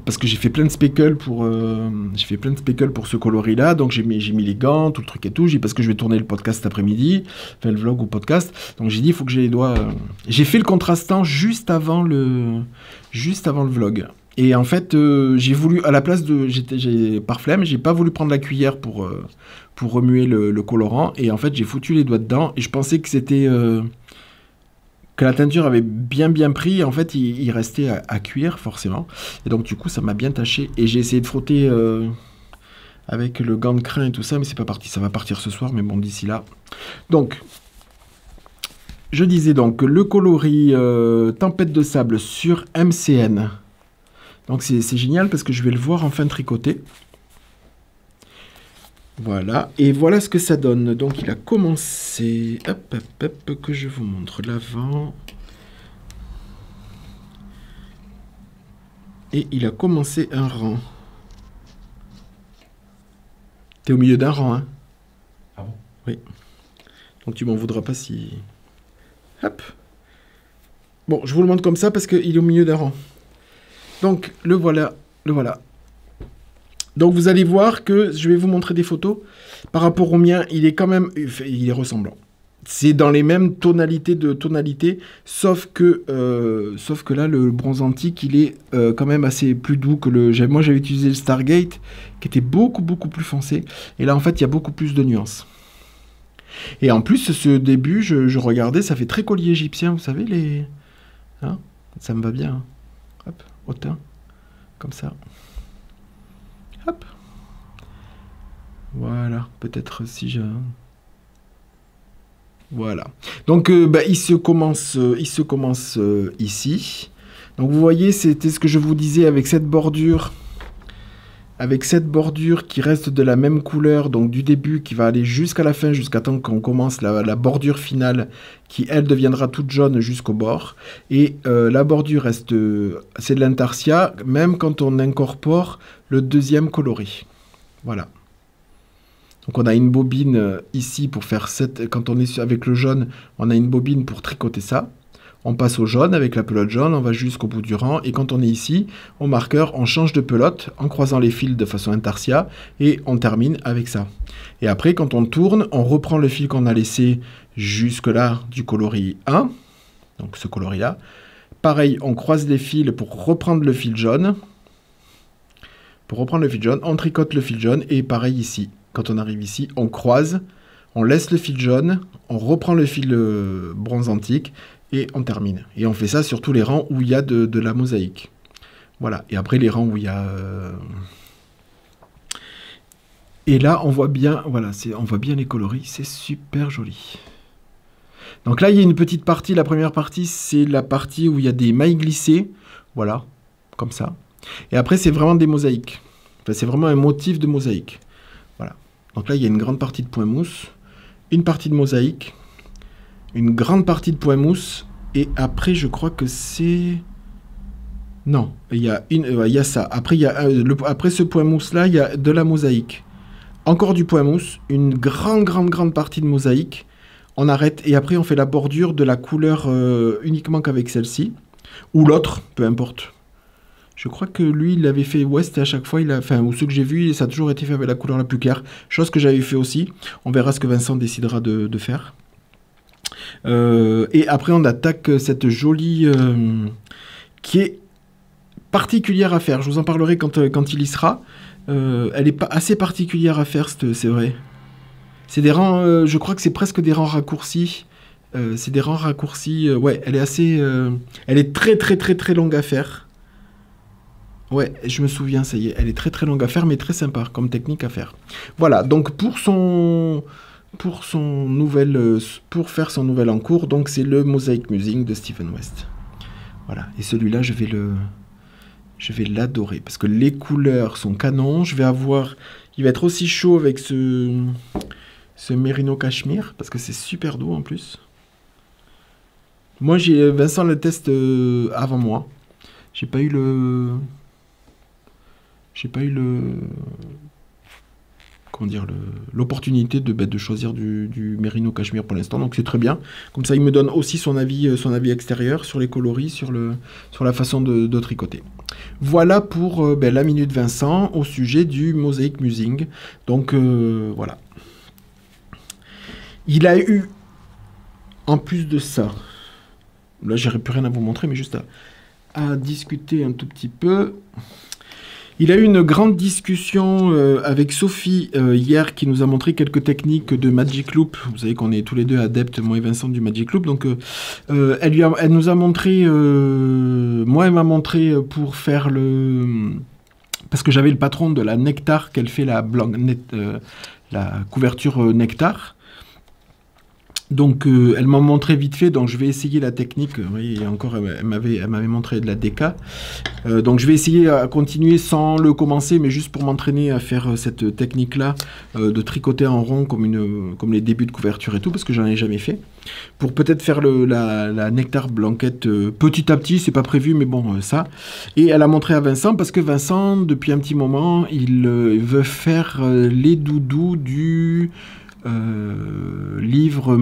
Parce que j'ai fait plein de speckles pour ce coloris-là. Donc j'ai mis les gants, tout le truc et tout. Parce que je vais tourner le podcast cet après-midi, enfin le vlog ou podcast. Donc j'ai dit, il faut que j'ai les doigts. J'ai fait le contrastant juste avant le vlog. Et en fait, j'ai voulu, à la place de... par flemme, j'ai pas voulu prendre la cuillère pour remuer le colorant. Et en fait, j'ai foutu les doigts dedans. Et je pensais que c'était... que la teinture avait bien pris. En fait, il restait à cuire, forcément. Et donc, du coup, ça m'a bien taché. Et j'ai essayé de frotter avec le gant de crin et tout ça, mais c'est pas parti. Ça va partir ce soir, mais bon, d'ici là. Donc, je disais donc le coloris Tempête de sable sur MCN. Donc c'est génial parce que je vais le voir enfin tricoter. Voilà, et voilà ce que ça donne. Donc il a commencé... Hop, que je vous montre l'avant. Et il a commencé un rang. T'es au milieu d'un rang, hein? Ah bon? Oui. Donc tu m'en voudras pas si... Hop. Bon, je vous le montre comme ça parce qu'il est au milieu d'un rang. Donc, le voilà. Donc, vous allez voir que je vais vous montrer des photos. Par rapport au mien, il est quand même... Il est ressemblant. C'est dans les mêmes tonalités, sauf que là, le bronze antique, il est quand même assez plus doux que le... Moi, j'avais utilisé le Stargate, qui était beaucoup plus foncé. Et là, en fait, il y a beaucoup plus de nuances. Et en plus, ce début, je regardais, ça fait très collier égyptien, vous savez, les... Hein, ça me va bien. Hein. Hop, au teint, comme ça. Hop. Voilà, peut-être si j'ai... Voilà. Donc, il se commence ici. Donc, vous voyez, c'était ce que je vous disais avec cette bordure. Avec cette bordure qui reste de la même couleur, donc du début qui va aller jusqu'à la fin, jusqu'à temps qu'on commence la bordure finale, qui elle deviendra toute jaune jusqu'au bord. Et la bordure reste, c'est de l'intarsia, même quand on incorpore le deuxième coloris. Voilà. Donc on a une bobine ici pour faire cette... Quand on est avec le jaune, on a une bobine pour tricoter ça. On passe au jaune avec la pelote jaune, on va jusqu'au bout du rang. Et quand on est ici, au marqueur, on change de pelote en croisant les fils de façon intarsia. Et on termine avec ça. Et après, quand on tourne, on reprend le fil qu'on a laissé jusque là du coloris 1. Donc ce coloris-là. Pareil, on croise les fils pour reprendre le fil jaune. On tricote le fil jaune. Et pareil ici. Quand on arrive ici, on croise, on laisse le fil jaune, on reprend le fil bronze antique et on termine. Et on fait ça sur tous les rangs où il y a de la mosaïque. Voilà. Et après les rangs où il y a... Et là, on voit bien, voilà, on voit bien les coloris, c'est super joli. Donc là, il y a une petite partie, la première partie, c'est la partie où il y a des mailles glissées. Voilà, comme ça. Et après, c'est vraiment des mosaïques. Enfin, c'est vraiment un motif de mosaïque. Voilà. Donc là, il y a une grande partie de point mousse, une partie de mosaïque, une grande partie de point mousse, et après, je crois que c'est... Non, il y a ça. Après, après ce point mousse-là, il y a de la mosaïque. Encore du point mousse, une grande partie de mosaïque. on arrête et après on fait la bordure de la couleur uniquement qu'avec celle-ci. Ou l'autre, peu importe. Je crois que lui, il l'avait fait, ouais, c'était à chaque fois, ou ceux que j'ai vus, ça a toujours été fait avec la couleur la plus claire. Chose que j'avais fait aussi. On verra ce que Vincent décidera de faire. Et après, on attaque cette jolie... qui est particulière à faire. Je vous en parlerai quand il y sera. Elle est pas assez particulière à faire, c'est vrai. C'est des rangs... je crois que c'est presque des rangs raccourcis. C'est des rangs raccourcis. Ouais, elle est assez... elle est très, très, très, très longue à faire. Ouais, je me souviens, ça y est, elle est très très longue à faire, mais très sympa comme technique à faire. Voilà, donc pour faire son nouvel en cours, donc c'est le Mosaic Musing de Stephen West. Voilà, et celui-là, je vais l'adorer, parce que les couleurs sont canons, il va être aussi chaud avec ce Merino Cachemire, parce que c'est super doux en plus. Moi, Vincent le teste avant moi. J'ai pas eu l'opportunité de choisir du Merino Cachemire pour l'instant, donc c'est très bien. Comme ça, il me donne aussi son avis extérieur sur les coloris, sur la façon de tricoter. Voilà pour la Minute Vincent au sujet du Mosaic Musing. Donc voilà. Il a eu, en plus de ça, là j'aurais plus rien à vous montrer, mais juste à discuter un tout petit peu. Il a eu une grande discussion avec Sophie hier qui nous a montré quelques techniques de Magic Loop. Vous savez qu'on est tous les deux adeptes, moi et Vincent, du Magic Loop. Donc elle nous a montré, moi elle m'a montré pour faire parce que j'avais le patron de la Nectar qu'elle fait la couverture Nectar. Donc elle m'a montré vite fait, donc je vais essayer la technique. Vous voyez, encore elle m'avait montré de la DK. Donc je vais essayer à continuer sans le commencer, mais juste pour m'entraîner à faire cette technique-là, de tricoter en rond comme les débuts de couverture et tout, parce que j'en ai jamais fait. Pour peut-être faire la Nectar Blanquette petit à petit, c'est pas prévu, mais bon, ça. Et elle a montré à Vincent, parce que Vincent, depuis un petit moment, il veut faire les doudous du... livre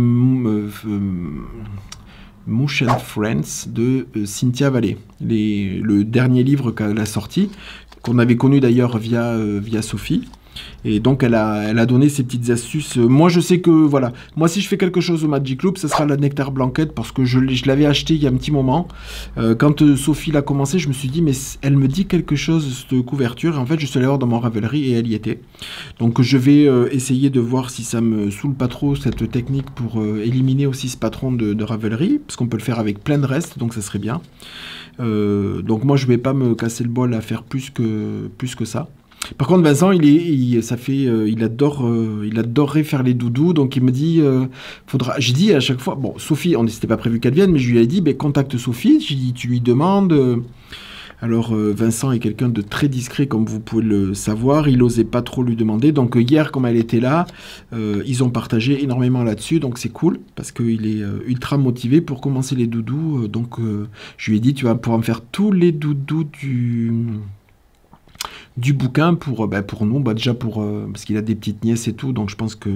Mouche and Friends de Cynthia Vallée, le dernier livre qu'elle a sorti, qu'on avait connu d'ailleurs via Sophie. Et donc elle a donné ses petites astuces. Moi je sais que voilà, moi si je fais quelque chose au Magic Loop, ça sera la Nectar Blanquette, parce que je l'avais acheté il y a un petit moment. Quand Sophie l'a commencé, je me suis dit mais elle me dit quelque chose cette couverture, et en fait je suis allé voir dans mon Ravelry et elle y était. Donc je vais essayer de voir si ça me saoule pas trop cette technique pour éliminer aussi ce patron de Ravelry, parce qu'on peut le faire avec plein de restes, donc ça serait bien. Donc moi je vais pas me casser le bol à faire plus que ça. Par contre, Vincent, il adorerait faire les doudous, donc il me dit, je dis à chaque fois, bon, Sophie, c'était pas prévu qu'elle vienne, mais je lui ai dit, contacte Sophie, j'ai dit, tu lui demandes. Alors, Vincent est quelqu'un de très discret, comme vous pouvez le savoir, il n'osait pas trop lui demander, donc hier, comme elle était là, ils ont partagé énormément là-dessus, donc c'est cool, parce qu'il est ultra motivé pour commencer les doudous, donc je lui ai dit, tu vas pouvoir me faire tous les doudous du bouquin pour nous, déjà parce qu'il a des petites nièces et tout, donc je pense que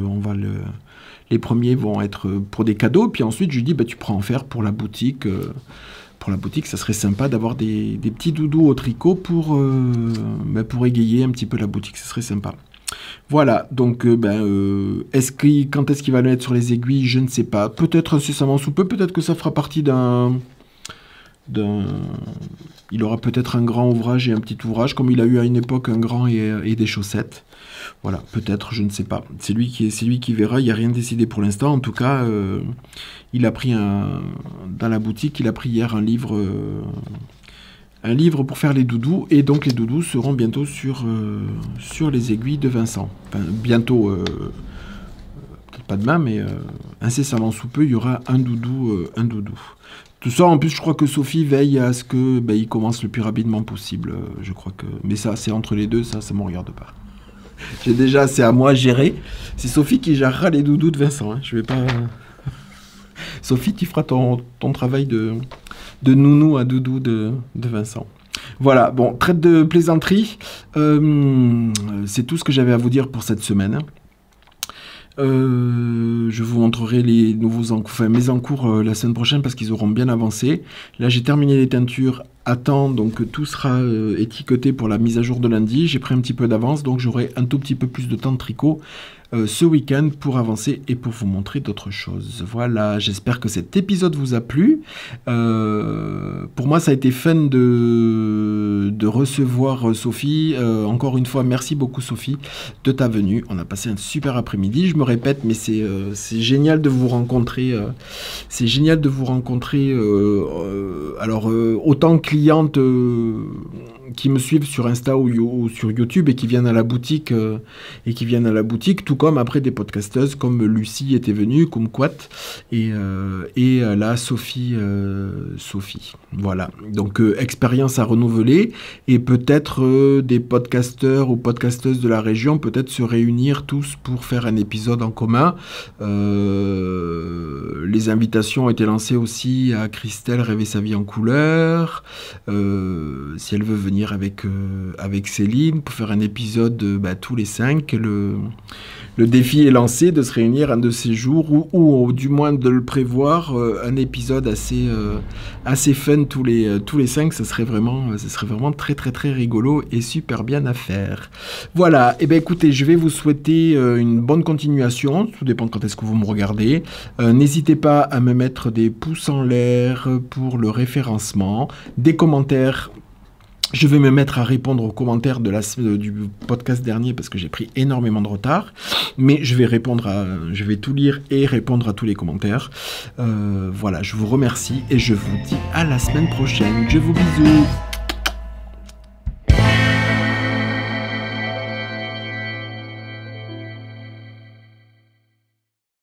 les premiers vont être pour des cadeaux, puis ensuite je lui dis tu pourras en faire pour la boutique. Pour la boutique, ça serait sympa d'avoir des petits doudous au tricot pour égayer un petit peu la boutique, ça serait sympa. Voilà, donc quand est-ce qu'il va le mettre sur les aiguilles, je ne sais pas. Peut-être incessamment sous peu, peut-être que ça fera partie il aura peut-être un grand ouvrage et un petit ouvrage, comme il a eu à une époque un grand et des chaussettes. Voilà, peut-être, je ne sais pas. C'est lui qui verra, il n'y a rien décidé pour l'instant. En tout cas, il a pris dans la boutique, il a pris hier un livre pour faire les doudous, et donc les doudous seront bientôt sur les aiguilles de Vincent. Enfin, bientôt, peut-être pas demain, mais incessamment sous peu, il y aura un doudou. Tout ça, en plus, je crois que Sophie veille à ce que il commence le plus rapidement possible. Je crois que, mais ça, c'est entre les deux, ça me regarde pas. C'est à moi à gérer. C'est Sophie qui gérera les doudous de Vincent. Hein. Je vais pas. Sophie, tu feras ton travail de nounou à doudou de Vincent. Voilà. Bon, traite de plaisanterie. C'est tout ce que j'avais à vous dire pour cette semaine. Je vous montrerai les nouveaux mes encours la semaine prochaine parce qu'ils auront bien avancé. Là, j'ai terminé les teintures à temps, donc tout sera étiqueté pour la mise à jour de lundi. J'ai pris un petit peu d'avance, donc j'aurai un tout petit peu plus de temps de tricot ce week-end pour avancer et pour vous montrer d'autres choses. Voilà, j'espère que cet épisode vous a plu. Pour moi, ça a été fun de recevoir Sophie. Encore une fois, merci beaucoup Sophie de ta venue. On a passé un super après-midi. Je me répète, mais c'est génial de vous rencontrer. C'est génial de vous rencontrer. Alors, autant clientes qui me suivent sur Insta ou sur YouTube et qui viennent à la boutique, tout comme après des podcasteuses comme Lucie était venue, comme Quat et là Sophie. Voilà, donc expérience à renouveler et peut-être des podcasteurs ou podcasteuses de la région peut-être se réunir tous pour faire un épisode en commun. Les invitations ont été lancées aussi à Christelle Rêver sa vie en couleur, si elle veut venir avec Céline pour faire un épisode tous les 5. Le défi est lancé de se réunir un de ces jours ou du moins de le prévoir, un épisode assez fun tous les 5. Ce serait vraiment très très très rigolo et super bien à faire. Voilà, et écoutez, je vais vous souhaiter une bonne continuation, tout dépend de quand est-ce que vous me regardez. N'hésitez pas à me mettre des pouces en l'air pour le référencement, des commentaires. Je vais me mettre à répondre aux commentaires du podcast dernier parce que j'ai pris énormément de retard, mais je vais tout lire et répondre à tous les commentaires. Voilà, je vous remercie et je vous dis à la semaine prochaine. Je vous bisous.